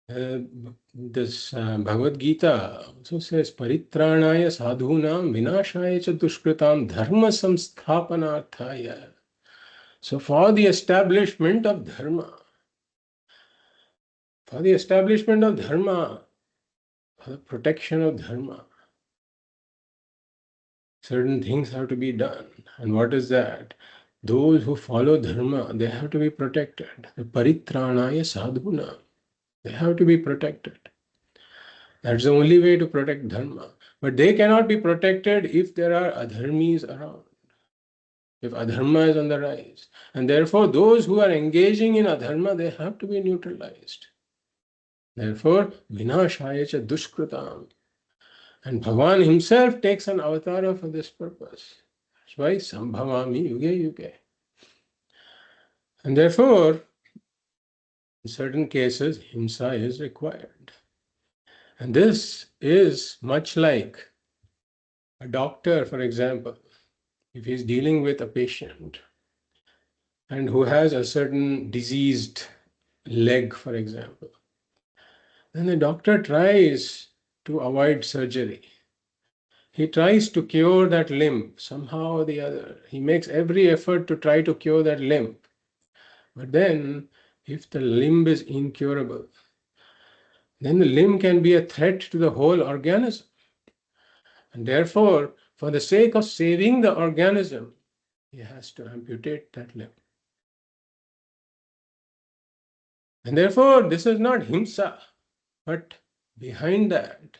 this Bhagavad Gita also says, Paritranaya sadhunam vinashaya cha dushkritam dharma samsthapanarthaya. So for the establishment of dharma, for the protection of dharma, certain things have to be done. And what is that? Those who follow dharma, they have to be protected. The paritranaya sadhuna, they have to be protected. That's the only way to protect dharma. But they cannot be protected if there are adharmis around, if adharma is on the rise. And therefore, those who are engaging in adharma, they have to be neutralized. Therefore, vinashaya cha dushkritam. And Bhagavan himself takes an avatar for this purpose. That's why sambhavami yuge yuge. And therefore, in certain cases, himsa is required. And this is much like a doctor, for example, if he's dealing with a patient and who has a certain diseased leg, for example, then the doctor tries to avoid surgery. He tries to cure that limb somehow or the other. He makes every effort to try to cure that limb. But then, if the limb is incurable, then the limb can be a threat to the whole organism. And therefore, for the sake of saving the organism, he has to amputate that limb. And therefore, this is not himsa, but behind that,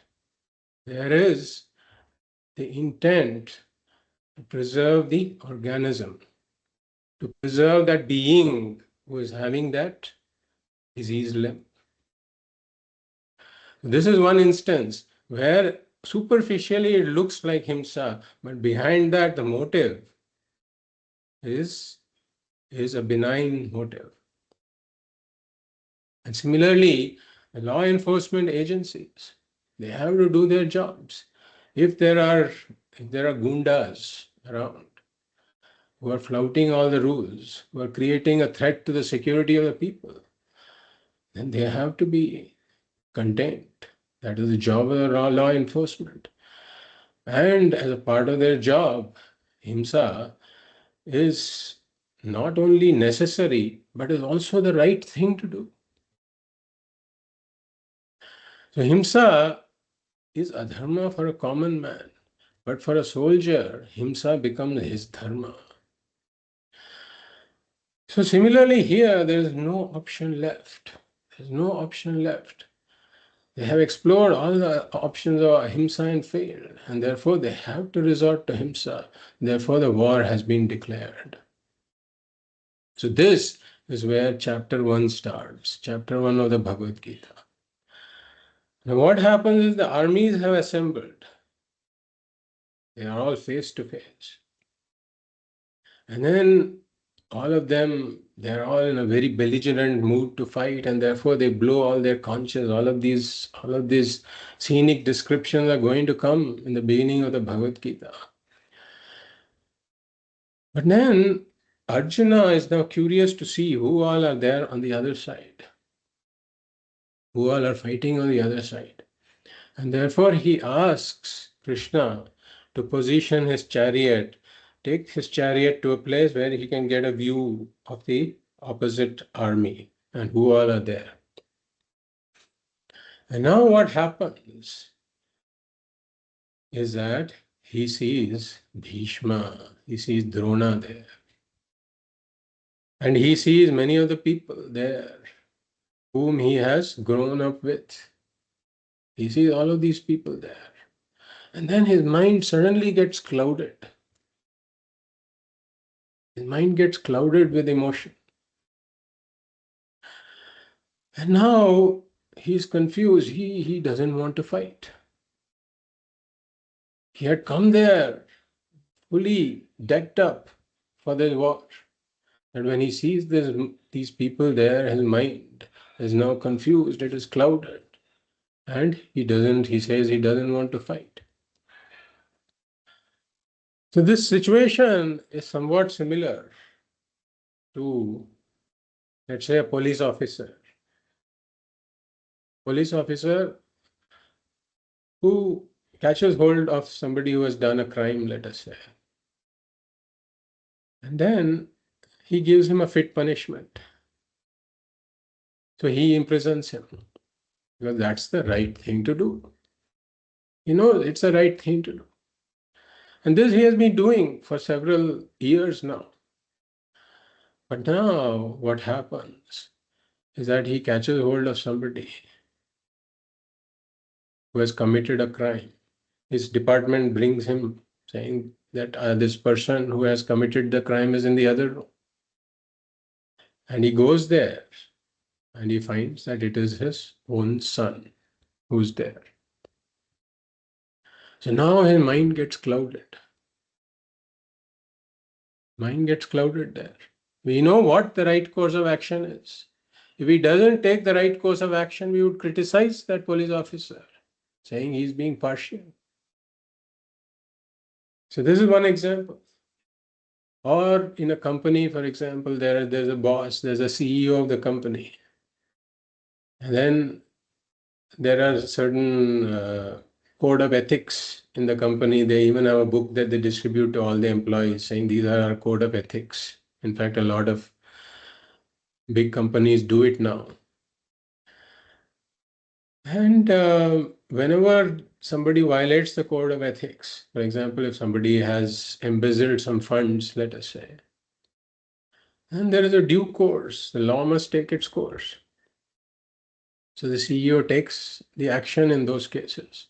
there is the intent to preserve the organism, to preserve that being who is having that diseased limb. This is one instance where superficially it looks like himsa, but behind that the motive is a benign motive. And similarly, the law enforcement agencies, they have to do their jobs. If there are if there are gundas around who are flouting all the rules, who are creating a threat to the security of the people, then they have to be contained. That is the job of the law enforcement. And as a part of their job, himsa is not only necessary, but is also the right thing to do. So himsa is adharma for a common man, but for a soldier, himsa becomes his dharma. So similarly here, there is no option left. There's no option left. They have explored all the options of ahimsa and failed, and therefore they have to resort to himsa. Therefore, the war has been declared. So this is where chapter 1 starts, chapter 1 of the Bhagavad Gita. Now what happens is the armies have assembled. They are all face to face. And then all of them, they're all in a very belligerent mood to fight, and therefore they blow all their conches. All of these scenic descriptions are going to come in the beginning of the Bhagavad Gita. But then Arjuna is now curious to see who all are there on the other side, who all are fighting on the other side. And therefore he asks Krishna to position his chariot, take his chariot to a place where he can get a view of the opposite army and who all are there. And now what happens is that he sees Bhishma, he sees Drona there. And he sees many of the people there whom he has grown up with. He sees all of these people there. And then his mind suddenly gets clouded. His mind gets clouded with emotion. And now he's confused. He doesn't want to fight. He had come there fully decked up for this war. And when he sees these people there, his mind is now confused. It is clouded. And he says he doesn't want to fight. So this situation is somewhat similar to, let's say, a police officer. Police officer who catches hold of somebody who has done a crime, let us say. And then he gives him a fit punishment. So he imprisons him because that's the right thing to do. It's the right thing to do. And this he has been doing for several years now. But now what happens is that he catches hold of somebody who has committed a crime. His department brings him saying that this person who has committed the crime is in the other room. And he goes there and he finds that it is his own son who's there. So now his mind gets clouded. Mind gets clouded there. We know what the right course of action is. If he doesn't take the right course of action, we would criticize that police officer, saying he's being partial. So this is one example. Or in a company, for example, there's a boss, there's a CEO of the company. And then there are certain code of ethics in the company. They even have a book that they distribute to all the employees saying these are our code of ethics. In fact, a lot of big companies do it now. And whenever somebody violates the code of ethics, for example, if somebody has embezzled some funds, let us say, and there is a due course, the law must take its course. So the CEO takes the action in those cases.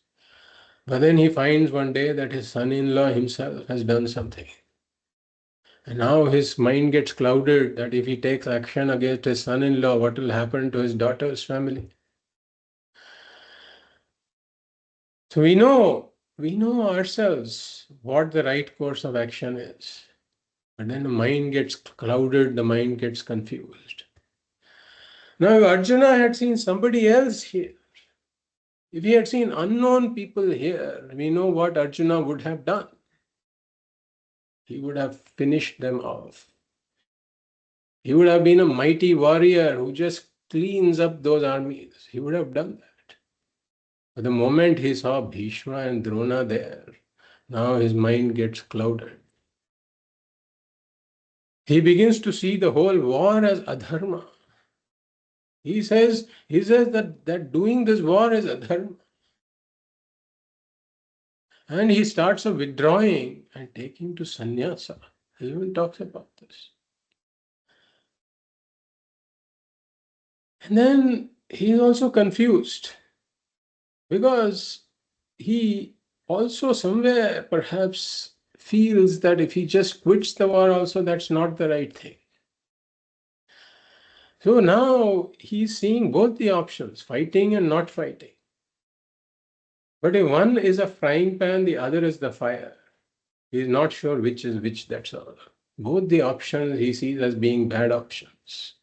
But then he finds one day that his son-in-law himself has done something. And now his mind gets clouded that if he takes action against his son-in-law, what will happen to his daughter's family? So we know ourselves what the right course of action is. But then the mind gets clouded, the mind gets confused. Now, if Arjuna had seen somebody else here, if he had seen unknown people here, we know what Arjuna would have done. he would have finished them off. He would have been a mighty warrior who just cleans up those armies. He would have done that. But the moment he saw Bhishma and Drona there, now his mind gets clouded. He begins to see the whole war as adharma. He says that doing this war is adharma. And he starts a withdrawing and taking to sannyasa. He even talks about this. And then he is also confused because he also somewhere perhaps feels that if he just quits the war also, that's not the right thing. So now he's seeing both the options, fighting and not fighting. But if one is a frying pan, the other is the fire. He's not sure which is which, that's all. Both the options he sees as being bad options.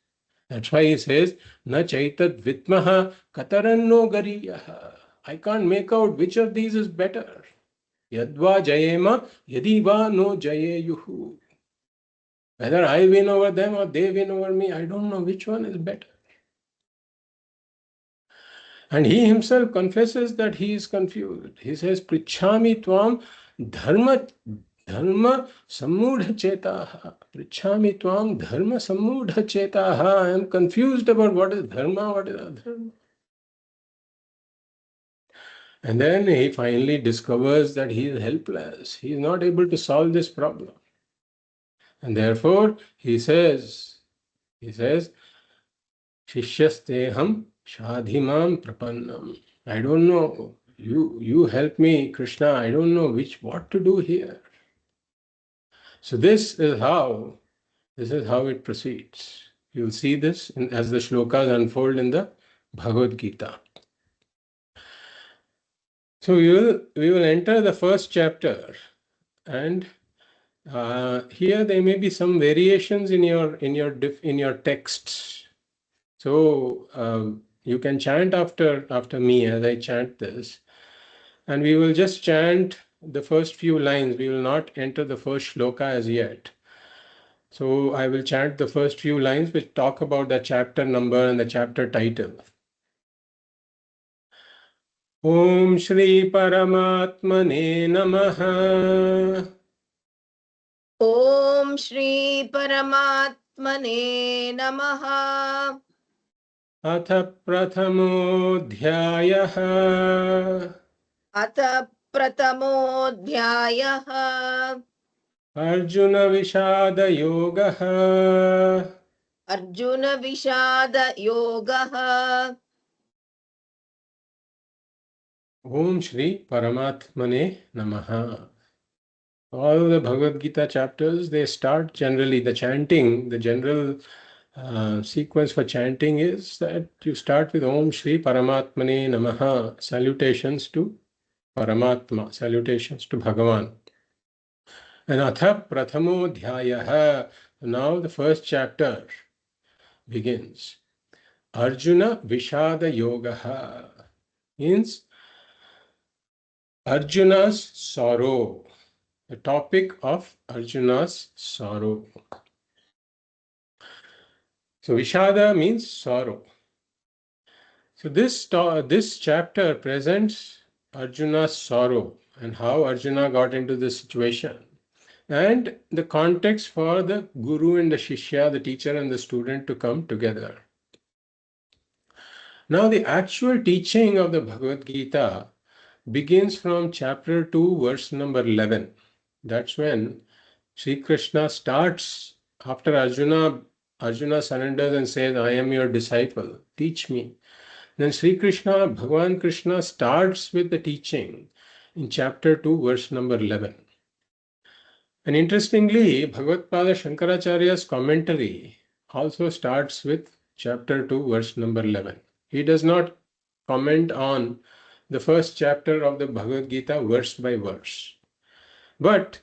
That's why he says, Na chaitad vitmaha kataranno gariyaha. I can't make out which of these is better. Yadva jayema yadiva no jayeyuhu. Whether I win over them or they win over me, I don't know which one is better. And he himself confesses that he is confused. He says, Prichhami tvam dharma sammudha chetaha. Prichhami tvam dharma sammudha chetaha. I am confused about what is dharma, what is adharma. And then he finally discovers that he is helpless. He is not able to solve this problem. And therefore, he says, Shishyasteham shadhimam prapannam. I don't know. You help me, Krishna. I don't know what to do here. So this is how it proceeds. You'll see this as the shlokas unfold in the Bhagavad Gita. So we will enter the first chapter, and here there may be some variations in your texts. So you can chant after me as I chant this, and we will just chant the first few lines. We will not enter the first shloka as yet. So I will chant the first few lines which talk about the chapter number and the chapter title. Om Shri Paramatmane Namaha. Om Shri Paramatmane Namaha. अथ प्रथमोऽध्यायः अथ प्रथमोऽध्यायः अर्जुनविषादयोगः अर्जुनविषादयोगः. Om Shri Paramatmane Namaha. All the Bhagavad Gita chapters, they start generally, the chanting, the general sequence for chanting is that you start with Om Shri Paramatmane Namaha, salutations to Paramatma, salutations to Bhagavan. And Atha Prathamo Dhyayaha, now the first chapter begins. Arjuna Vishada Yogaha means Arjuna's sorrow, the topic of Arjuna's sorrow. So Vishada means sorrow. So this chapter presents Arjuna's sorrow and how Arjuna got into this situation, and the context for the guru and the shishya, the teacher and the student, to come together. Now the actual teaching of the Bhagavad Gita begins from chapter 2, verse number 11. That's when Sri Krishna starts, after Arjuna surrenders and says, I am your disciple, teach me. Then Sri Krishna, Bhagavan Krishna, starts with the teaching in chapter 2, verse number 11. And interestingly, Bhagavad-pada Shankaracharya's commentary also starts with chapter 2, verse number 11. He does not comment on the first chapter of the Bhagavad Gita verse by verse. But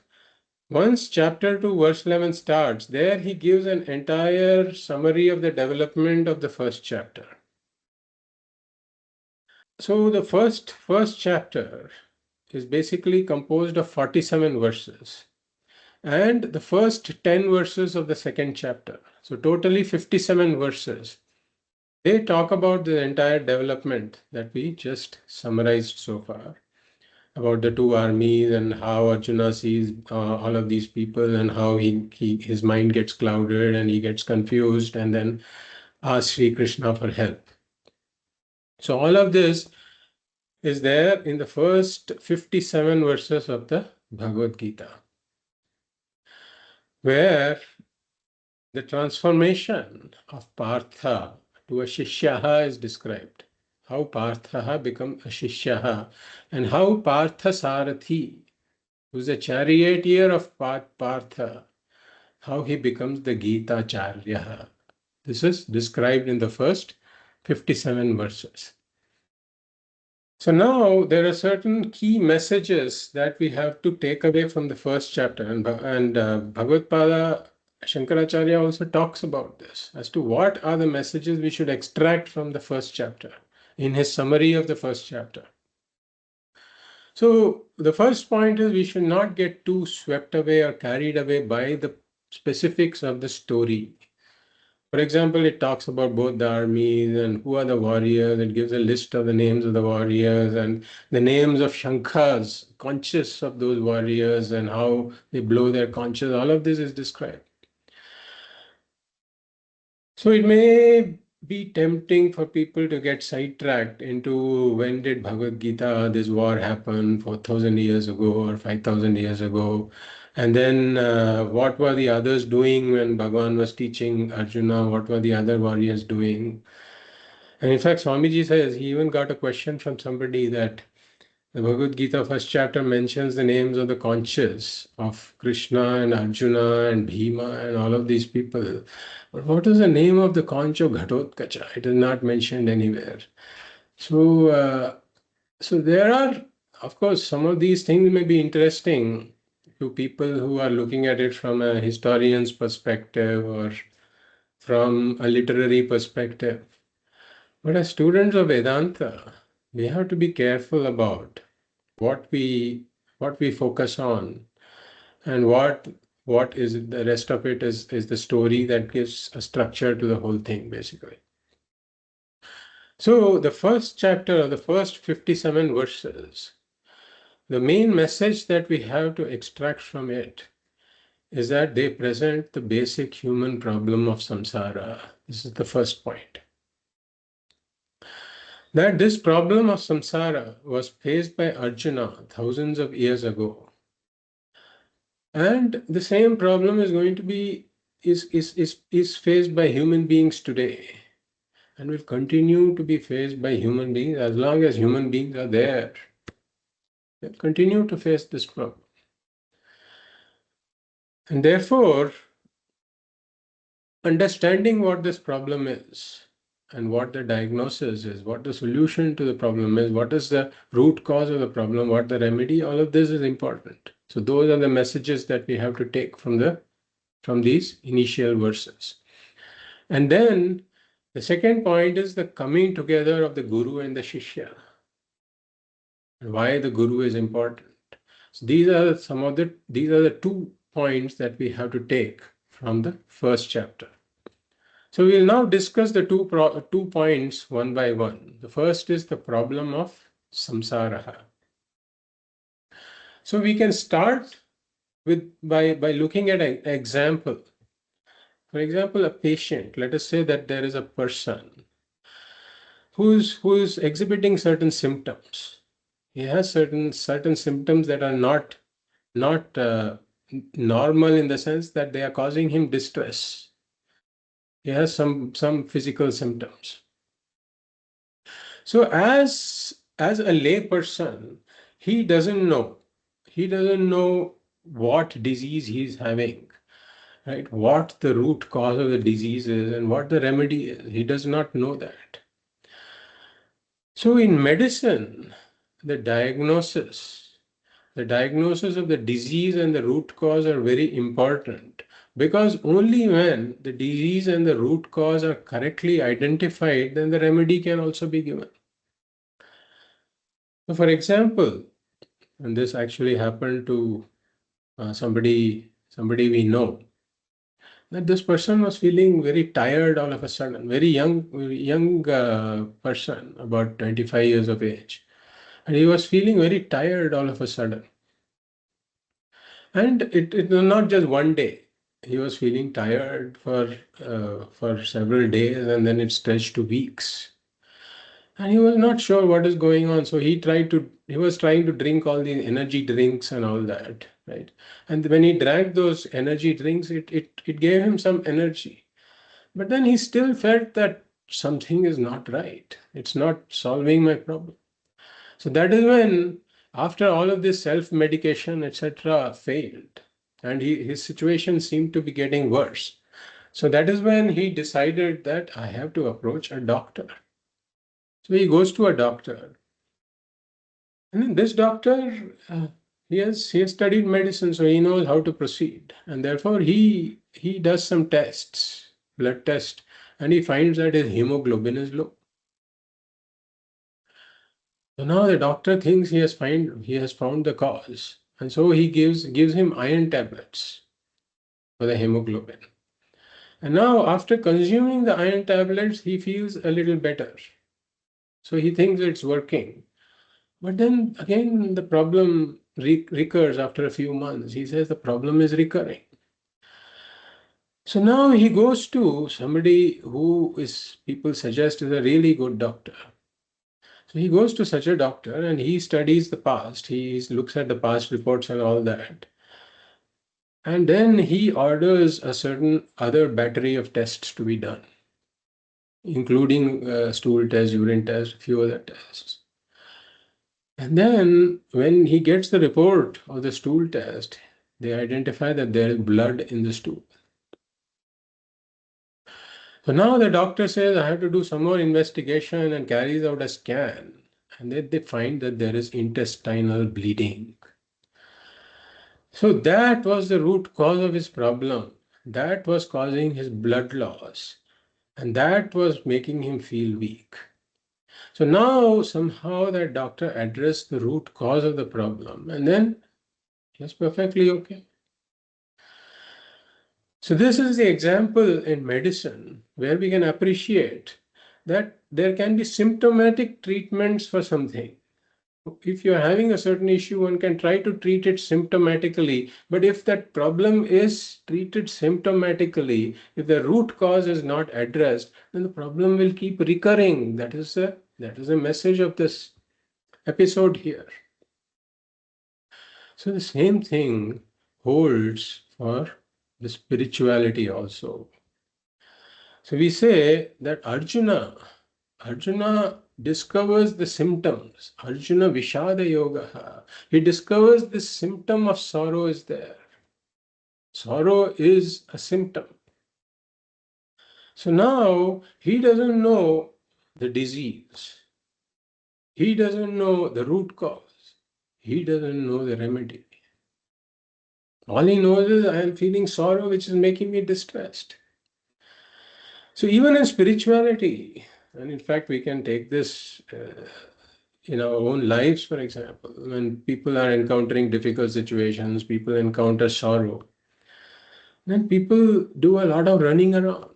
once chapter 2, verse 11 starts, there he gives an entire summary of the development of the first chapter. So the first chapter is basically composed of 47 verses. and the first 10 verses of the second chapter. So, totally 57 verses. They talk about the entire development that we just summarized so far, about the two armies and how Arjuna sees all of these people, and how his mind gets clouded and he gets confused and then asks Sri Krishna for help. So all of this is there in the first 57 verses of the Bhagavad Gita, where the transformation of Partha to a Shishyaha is described. How Partha become a Shishyaha, and how Partha Sarathi, who is a charioteer of Partha, how he becomes the Gita Charya. This is described in the first 57 verses. So now there are certain key messages that we have to take away from the first chapter, and Bhagavad Pada Shankaracharya also talks about this as to what are the messages we should extract from the first chapter in his summary of the first chapter. So the first point is we should not get too swept away or carried away by the specifics of the story. For example, it talks about both the armies and who are the warriors. It gives a list of the names of the warriors and the names of Shankhas, conches of those warriors, and how they blow their conches. All of this is described. So it may be tempting for people to get sidetracked into when did Bhagavad Gita, this war happen 4,000 years ago or 5,000 years ago. And then what were the others doing when Bhagavan was teaching Arjuna? What were the other warriors doing? And in fact, Swamiji says he even got a question from somebody that the Bhagavad Gita first chapter mentions the names of the conches of Krishna and Arjuna and Bhima and all of these people. But what is the name of the conch of Ghatotkacha? It is not mentioned anywhere. So there are, of course, some of these things may be interesting to people who are looking at it from a historian's perspective or from a literary perspective. But as students of Vedanta, we have to be careful about what we focus on, and what is it, the rest of it is the story that gives a structure to the whole thing, basically. So the first chapter, the first 57 verses, the main message that we have to extract from it is that they present the basic human problem of samsara. This is the first point. That this problem of samsara was faced by Arjuna thousands of years ago. And the same problem is going to be is faced by human beings today, and will continue to be faced by human beings as long as human beings are there. They'll continue to face this problem. And therefore, understanding what this problem is and what the diagnosis is, what the solution to the problem is, what is the root cause of the problem, what the remedy, all of this is important. So those are the messages that we have to take from these initial verses. And then the second point is the coming together of the Guru and the Shishya, and why the Guru is important. So these are the 2 points that we have to take from the first chapter. So we will now discuss the two points one by one. The first is the problem of samsara. So we can start by looking at an example. For example, a patient. Let us say that there is a person who's exhibiting certain symptoms. He has certain symptoms that are not normal, in the sense that they are causing him distress. He has some physical symptoms. So as a lay person, he doesn't know what disease he's having, right? What the root cause of the disease is and what the remedy is. He does not know that. So in medicine, the diagnosis of the disease and the root cause are very important, because only when the disease and the root cause are correctly identified, then the remedy can also be given. So for example, and this actually happened to somebody somebody we know, that this person was feeling very tired all of a sudden, very young person, about 25 years of age. And he was feeling very tired all of a sudden. And it was not just one day. He was feeling tired for several days, and then it stretched to weeks. And he was not sure what is going on. So he was trying to drink all the energy drinks and all that, right? And when he drank those energy drinks, it gave him some energy. But then he still felt that something is not right. It's not solving my problem. So that is when, after all of this self-medication, etc., failed, and his situation seemed to be getting worse. So that is when he decided that I have to approach a doctor. So he goes to a doctor. And then this doctor, he has studied medicine, so he knows how to proceed. And therefore, he does some tests, blood test, and he finds that his hemoglobin is low. So now the doctor thinks he has found the cause, and so he gives him iron tablets for the hemoglobin. And now after consuming the iron tablets, he feels a little better. So he thinks it's working. But then again, the problem recurs after a few months. He says the problem is recurring. So now he goes to somebody who is, people suggest, is a really good doctor. So he goes to such a doctor and he studies the past. He looks at the past reports and all that. And then he orders a certain other battery of tests to be done, including stool test, urine test, a few other tests. And then when he gets the report of the stool test, they identify that there is blood in the stool. So now the doctor says, I have to do some more investigation, and carries out a scan. And then they find that there is intestinal bleeding. So that was the root cause of his problem. That was causing his blood loss. And that was making him feel weak. So now somehow that doctor addressed the root cause of the problem. And then he was perfectly okay. So this is the example in medicine where we can appreciate that there can be symptomatic treatments for something. If you're having a certain issue, one can try to treat it symptomatically. But if that problem is treated symptomatically, if the root cause is not addressed, then the problem will keep recurring. That is a message of this episode here. So the same thing holds for the spirituality also. So we say that Arjuna discovers the symptoms. Arjuna Vishada Yoga. He discovers this symptom of sorrow is there. Sorrow is a symptom. So now he doesn't know the disease. He doesn't know the root cause. He doesn't know the remedy. All he knows is I am feeling sorrow, which is making me distressed. So even in spirituality, and in fact, we can take this in our own lives, for example, when people are encountering difficult situations, people encounter sorrow, then people do a lot of running around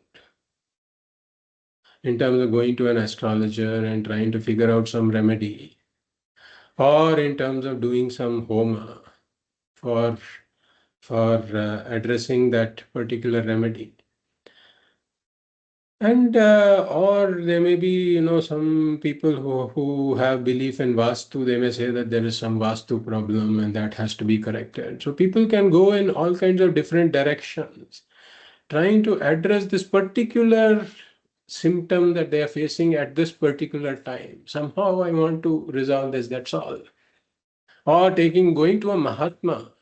in terms of going to an astrologer and trying to figure out some remedy, or in terms of doing some homa for addressing that particular remedy. And or there may be, some people who have belief in Vastu, they may say that there is some Vastu problem and that has to be corrected. So people can go in all kinds of different directions, trying to address this particular symptom that they are facing at this particular time. Somehow I want to resolve this, that's all. Or going to a Mahatma.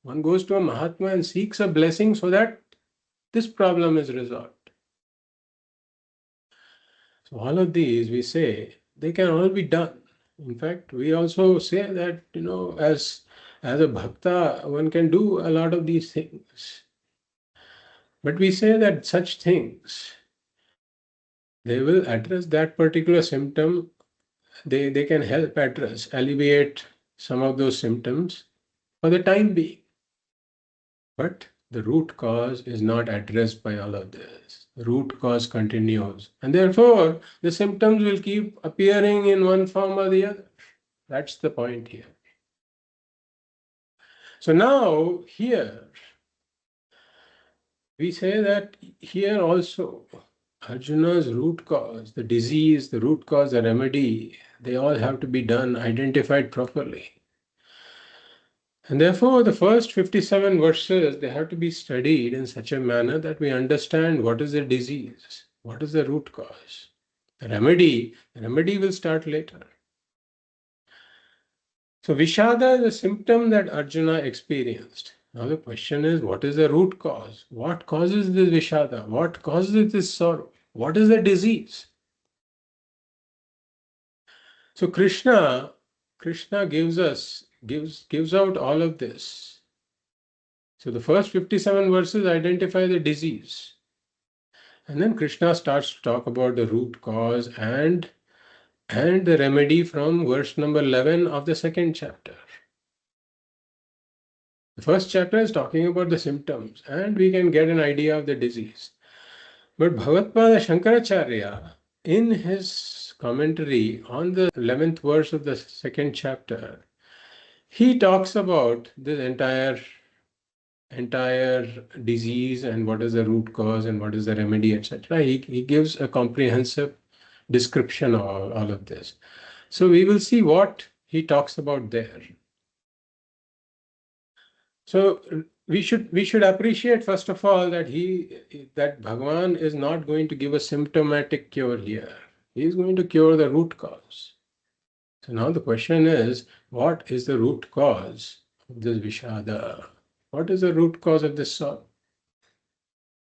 One goes to a Mahatma and seeks a blessing so that this problem is resolved. So all of these, we say, they can all be done. In fact, we also say that, as a bhakta, one can do a lot of these things. But we say that such things, they will address that particular symptom. They can help alleviate some of those symptoms for the time being. But the root cause is not addressed by all of this. The root cause continues. And therefore, the symptoms will keep appearing in one form or the other. That's the point here. So now, here, we say that here also, Arjuna's root cause, the disease, the root cause, the remedy, they all have to be done, identified properly. And therefore, the first 57 verses, they have to be studied in such a manner that we understand what is the disease, what is the root cause. The remedy will start later. So Vishada is a symptom that Arjuna experienced. Now the question is, what is the root cause? What causes this Vishada? What causes this sorrow? What is the disease? So Krishna gives out all of this. So the first 57 verses identify the disease. And then Krishna starts to talk about the root cause and the remedy from verse number 11 of the second chapter. The first chapter is talking about the symptoms, and we can get an idea of the disease. But Bhagavad Shankaracharya, in his commentary on the 11th verse of the second chapter, he talks about this entire disease and what is the root cause and what is the remedy, etc. He gives a comprehensive description of all of this. So we will see what he talks about there. So we should appreciate first of all that Bhagavan is not going to give a symptomatic cure here. He is going to cure the root cause. So now the question is, what is the root cause of this Vishada? What is the root cause of this sorrow?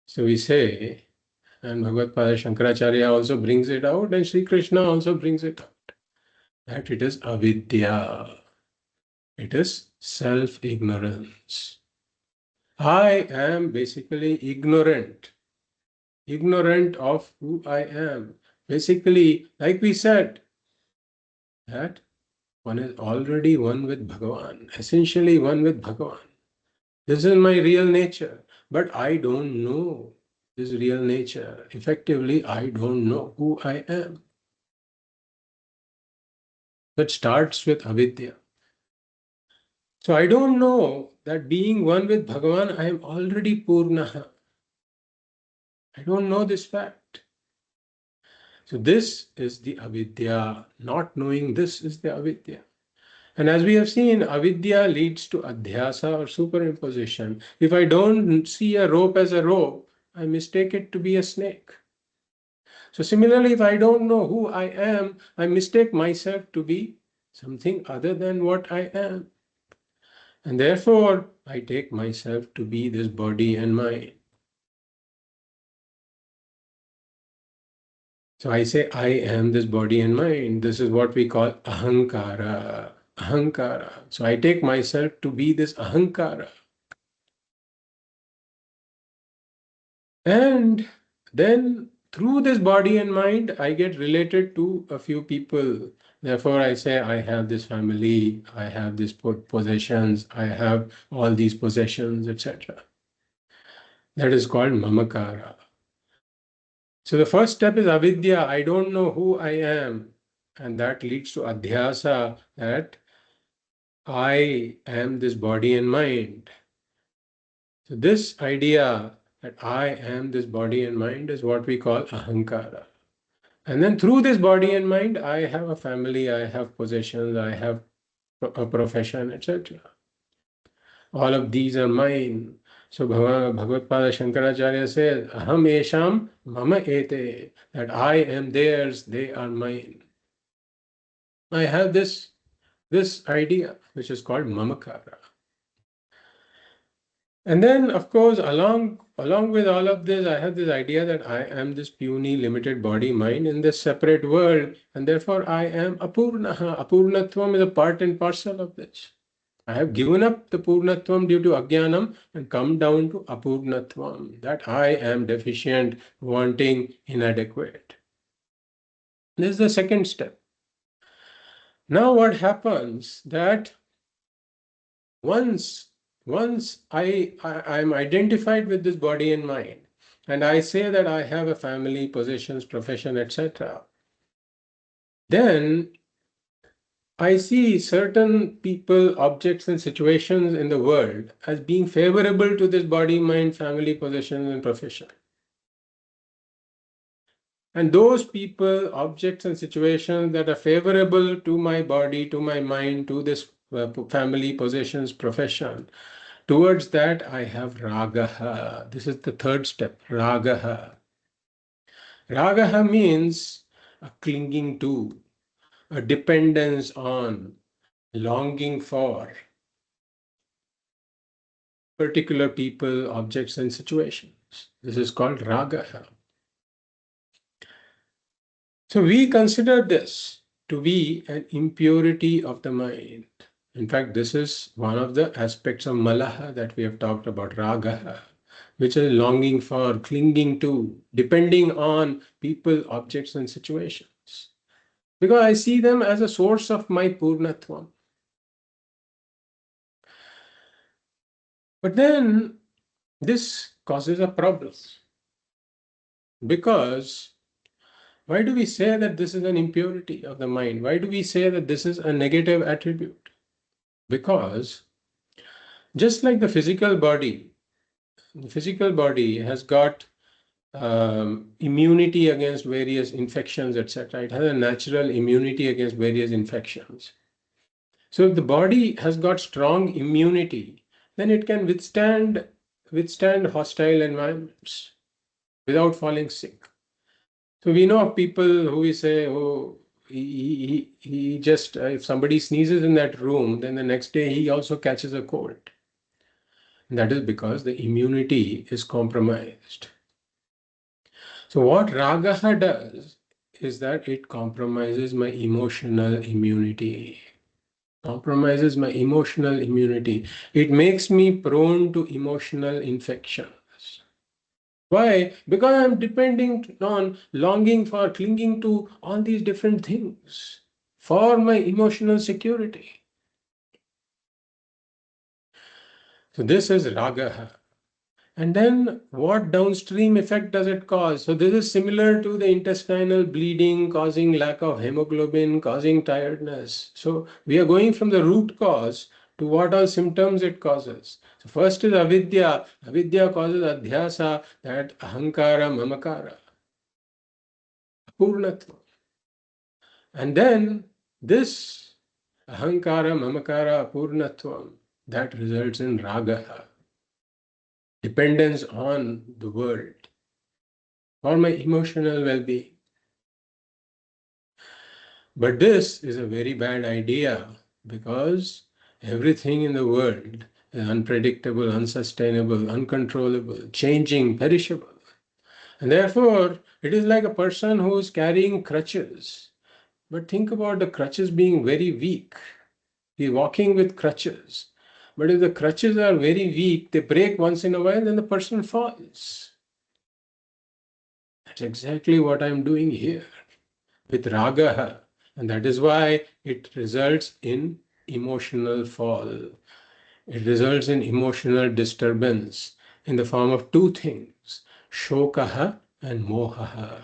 So we say, and Bhagavad Shankaracharya also brings it out, and Sri Krishna also brings it out, that it is avidya. It is self-ignorance. I am basically ignorant of who I am. Basically, like we said, that one is already one with Bhagavan, essentially one with Bhagavan. This is my real nature, but I don't know this real nature. Effectively, I don't know who I am. That starts with avidya. So I don't know that being one with Bhagavan, I am already Purnaha. I don't know this fact. So this is the avidya. Not knowing this is the avidya. And as we have seen, avidya leads to adhyasa or superimposition. If I don't see a rope as a rope, I mistake it to be a snake. So similarly, if I don't know who I am, I mistake myself to be something other than what I am. And therefore, I take myself to be this body and mind. So I say, I am this body and mind. This is what we call ahankara. Ahankara. So I take myself to be this ahankara. And then through this body and mind, I get related to a few people. Therefore, I say, I have this family, I have these possessions, I have all these possessions, etc. That is called mamakara. So the first step is avidya. I don't know who I am. And that leads to adhyasa, that I am this body and mind. So this idea that I am this body and mind is what we call ahankara. And then through this body and mind, I have a family, I have possessions, I have a profession, etc. All of these are mine. So Bhagavad Shankaracharya says, Aham esham mama ete, that I am theirs, they are mine. I have this idea, which is called mamakara. And then, of course, along with all of this, I have this idea that I am this puny, limited body, mind in this separate world, and therefore I am apurnaha. Apurnatvam is a part and parcel of this. I have given up the purnatvam due to ajnanam and come down to apurnatvam, that I am deficient, wanting, inadequate. This is the second step. Now what happens that once once I'm identified with this body and mind, and I say that I have a family, possessions, profession, etc., then I see certain people, objects, and situations in the world as being favorable to this body, mind, family, possessions, and profession. And those people, objects, and situations that are favorable to my body, to my mind, to this family, possessions, profession, towards that I have ragaha. This is the third step, ragaha. Ragaha means a clinging to, a dependence on, longing for particular people, objects, and situations. This is called ragaha. So we consider this to be an impurity of the mind. In fact, this is one of the aspects of malaha that we have talked about, ragaha, which is longing for, clinging to, depending on people, objects, and situations. Because I see them as a source of my purnatvam. But then this causes a problem. Because why do we say that this is an impurity of the mind? Why do we say that this is a negative attribute? Because just like the physical body has got immunity against various infections, etc. It has a natural immunity against various infections. So if the body has got strong immunity, then it can withstand hostile environments without falling sick. So we know of people who we say, oh, he just, if somebody sneezes in that room, then the next day he also catches a cold. And that is because the immunity is compromised. So what ragaha does is that it compromises my emotional immunity. Compromises my emotional immunity. It makes me prone to emotional infections. Why? Because I'm depending on, longing for, clinging to all these different things for my emotional security. So this is ragaha. And then what downstream effect does it cause? So this is similar to the intestinal bleeding causing lack of hemoglobin, causing tiredness. So we are going from the root cause to what all symptoms it causes. So first is avidya. Avidya causes adhyasa, that ahankara, mamakara, apurnatva. And then this ahankara, mamakara, apurnatvam, that results in ragaha, dependence on the world for my emotional well-being. But this is a very bad idea because everything in the world is unpredictable, unsustainable, uncontrollable, changing, perishable. And therefore, it is like a person who is carrying crutches. But think about the crutches being very weak. He's walking with crutches. But if the crutches are very weak, they break once in a while, then the person falls. That's exactly what I'm doing here with ragaha. And that is why it results in emotional fall. It results in emotional disturbance in the form of two things, shokaha and mohaha.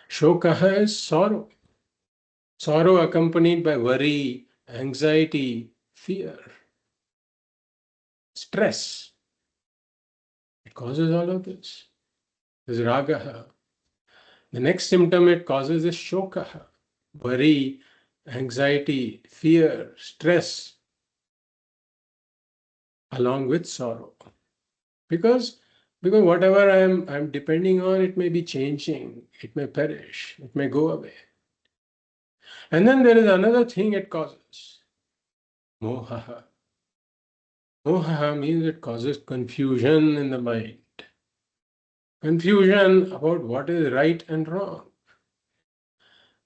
Shokaha is sorrow. Sorrow accompanied by worry, anxiety, fear, stress. It causes all of this. This is ragaha. The next symptom it causes is shokaha, worry, anxiety, fear, stress, along with sorrow. Because whatever I'm depending on, it may be changing, it may perish, it may go away. And then there is another thing it causes, mohaha. Mohaha means it causes confusion in the mind. Confusion about what is right and wrong.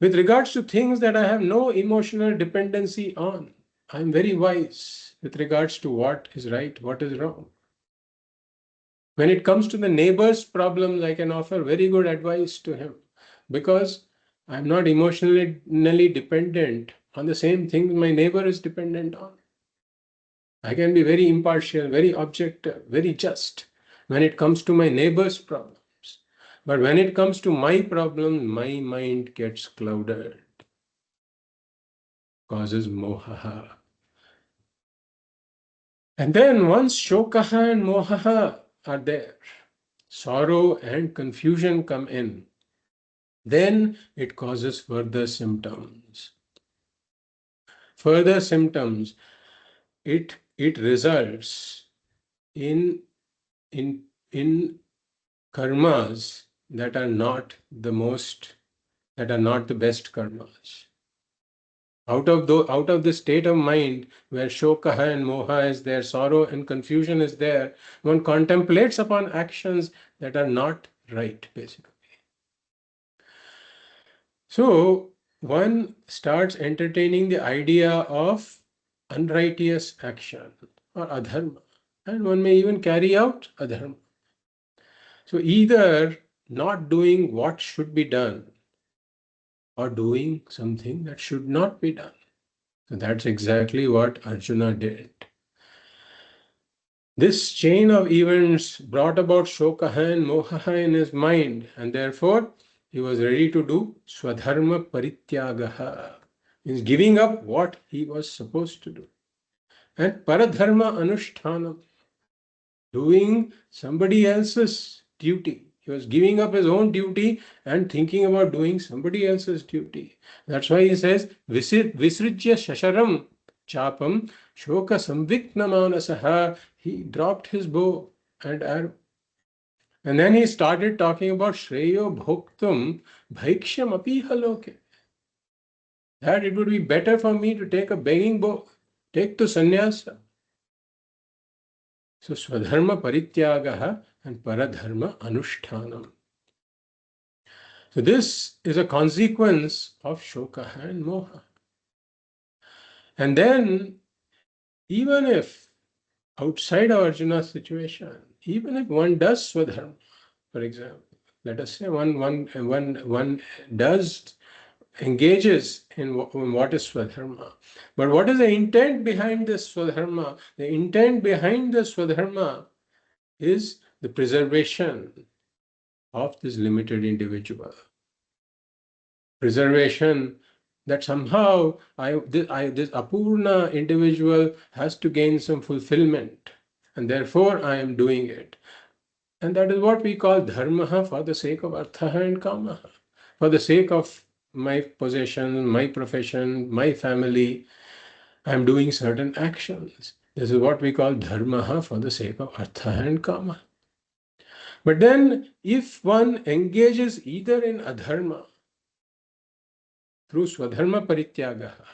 With regards to things that I have no emotional dependency on, I'm very wise with regards to what is right, what is wrong. When it comes to the neighbor's problems, I can offer very good advice to him because I'm not emotionally dependent on the same things my neighbor is dependent on. I can be very impartial, very objective, very just when it comes to my neighbor's problems. But when it comes to my problem, my mind gets clouded, causes mohaha. And then once shokaha and mohaha are there, sorrow and confusion come in, then it causes further symptoms. Further symptoms, it results in in in karmas that are not the best karmas. Out of the state of mind where shokaha and moha is there, sorrow and confusion is there, one contemplates upon actions that are not right, basically. So one starts entertaining the idea of unrighteous action or adharma, and one may even carry out adharma. So either not doing what should be done or doing something that should not be done. So that's exactly what Arjuna did. This chain of events brought about shokaha and mohaha in his mind, and therefore he was ready to do swadharma parityagaha, means giving up what he was supposed to do, and paradharma anushtanam, doing somebody else's duty. He was giving up his own duty and thinking about doing somebody else's duty. That's why he says, Visrijya shasharam chapam shoka samvikna manasaha. He dropped his bow and arrow. And then he started talking about Shreyo Bhoktum Bhaikshyam Apiha Loke. That it would be better for me to take a begging bow, take to sannyasa. So Swadharma Parityagaha and Paradharma Anushtanam. So this is a consequence of Shokaha and Moha. And then, even if outside of Arjuna's situation, even if one does Swadharma, for example, let us say one does engages in what is Swadharma. But what is the intent behind this Swadharma? The intent behind the Swadharma is the preservation of this limited individual. Preservation that somehow this Apurna individual has to gain some fulfillment, and therefore I am doing it. And that is what we call dharma, for the sake of artha and kama, for the sake of my possession, my profession, my family. I am doing certain actions. This is what we call dharma, for the sake of artha and kama. But then, if one engages either in adharma through swadharma parityagaha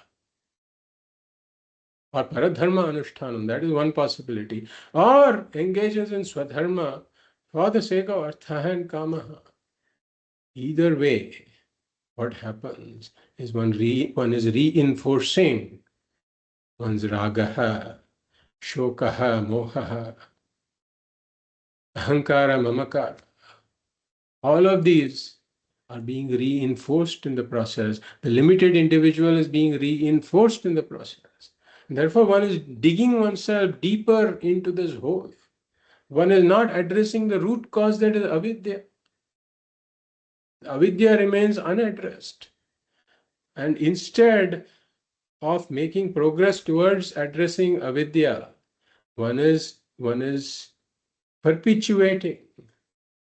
or paradharma anushtanam, that is one possibility, or engages in swadharma for the sake of artha and kama, either way, what happens is one is reinforcing one's ragaha, shokaha, mohaha, ahankara, mamakara. All of these are being reinforced in the process. The limited individual is being reinforced in the process. And therefore, one is digging oneself deeper into this hole. One is not addressing the root cause, that is avidya. Avidya remains unaddressed. And instead of making progress towards addressing avidya, one is perpetuating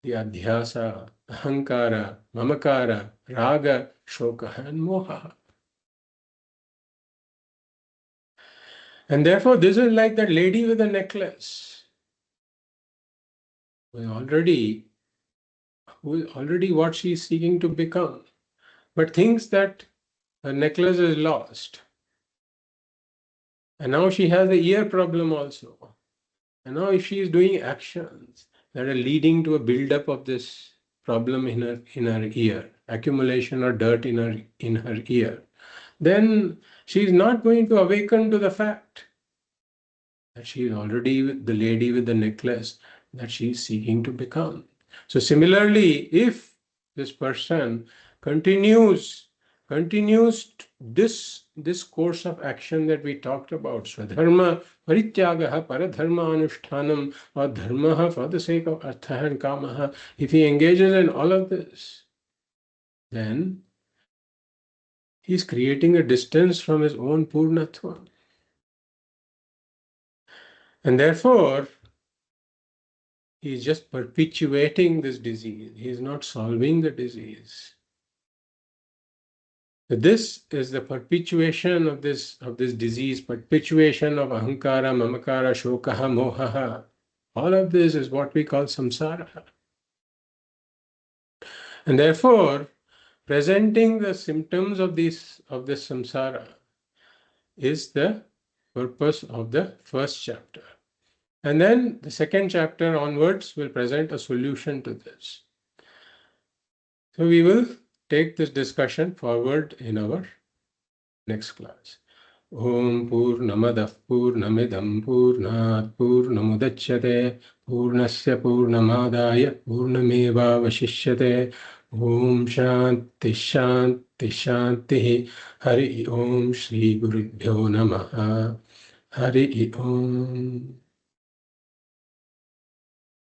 the adhyasa, ahankara, mamakara, raga, shoka, and moha. And therefore, this is like that lady with the necklace, who is already what she is seeking to become, but thinks that her necklace is lost. And now she has the ear problem also. And now if she is doing actions that are leading to a buildup of this problem in her ear, accumulation or dirt in her ear, then she is not going to awaken to the fact that she is already the lady with the necklace that she is seeking to become. So similarly, if this person continues continues this course of action that we talked about, Swadharma Parityagaha Paradharma Anushtanam, or Dharma for the sake of Artha and Kamaha, if he engages in all of this, then he's creating a distance from his own Purnatva. And therefore, he's just perpetuating this disease. He's not solving the disease. This is the perpetuation of this disease, perpetuation of ahankara, mamakara, shokaha, mohaha. All of this is what we call samsara. And therefore, presenting the symptoms of this samsara is the purpose of the first chapter. And then the second chapter onwards will present a solution to this. So we will take this discussion forward in our next class. Om Purnamadah Purnamidam Purnat Purnamudachyate Purnasya Purnamadaya Purnameva Vashishyate. Om Shanti Shanti Shanti. Hari Om Shri Gurubhyo Namaha. Hari Om.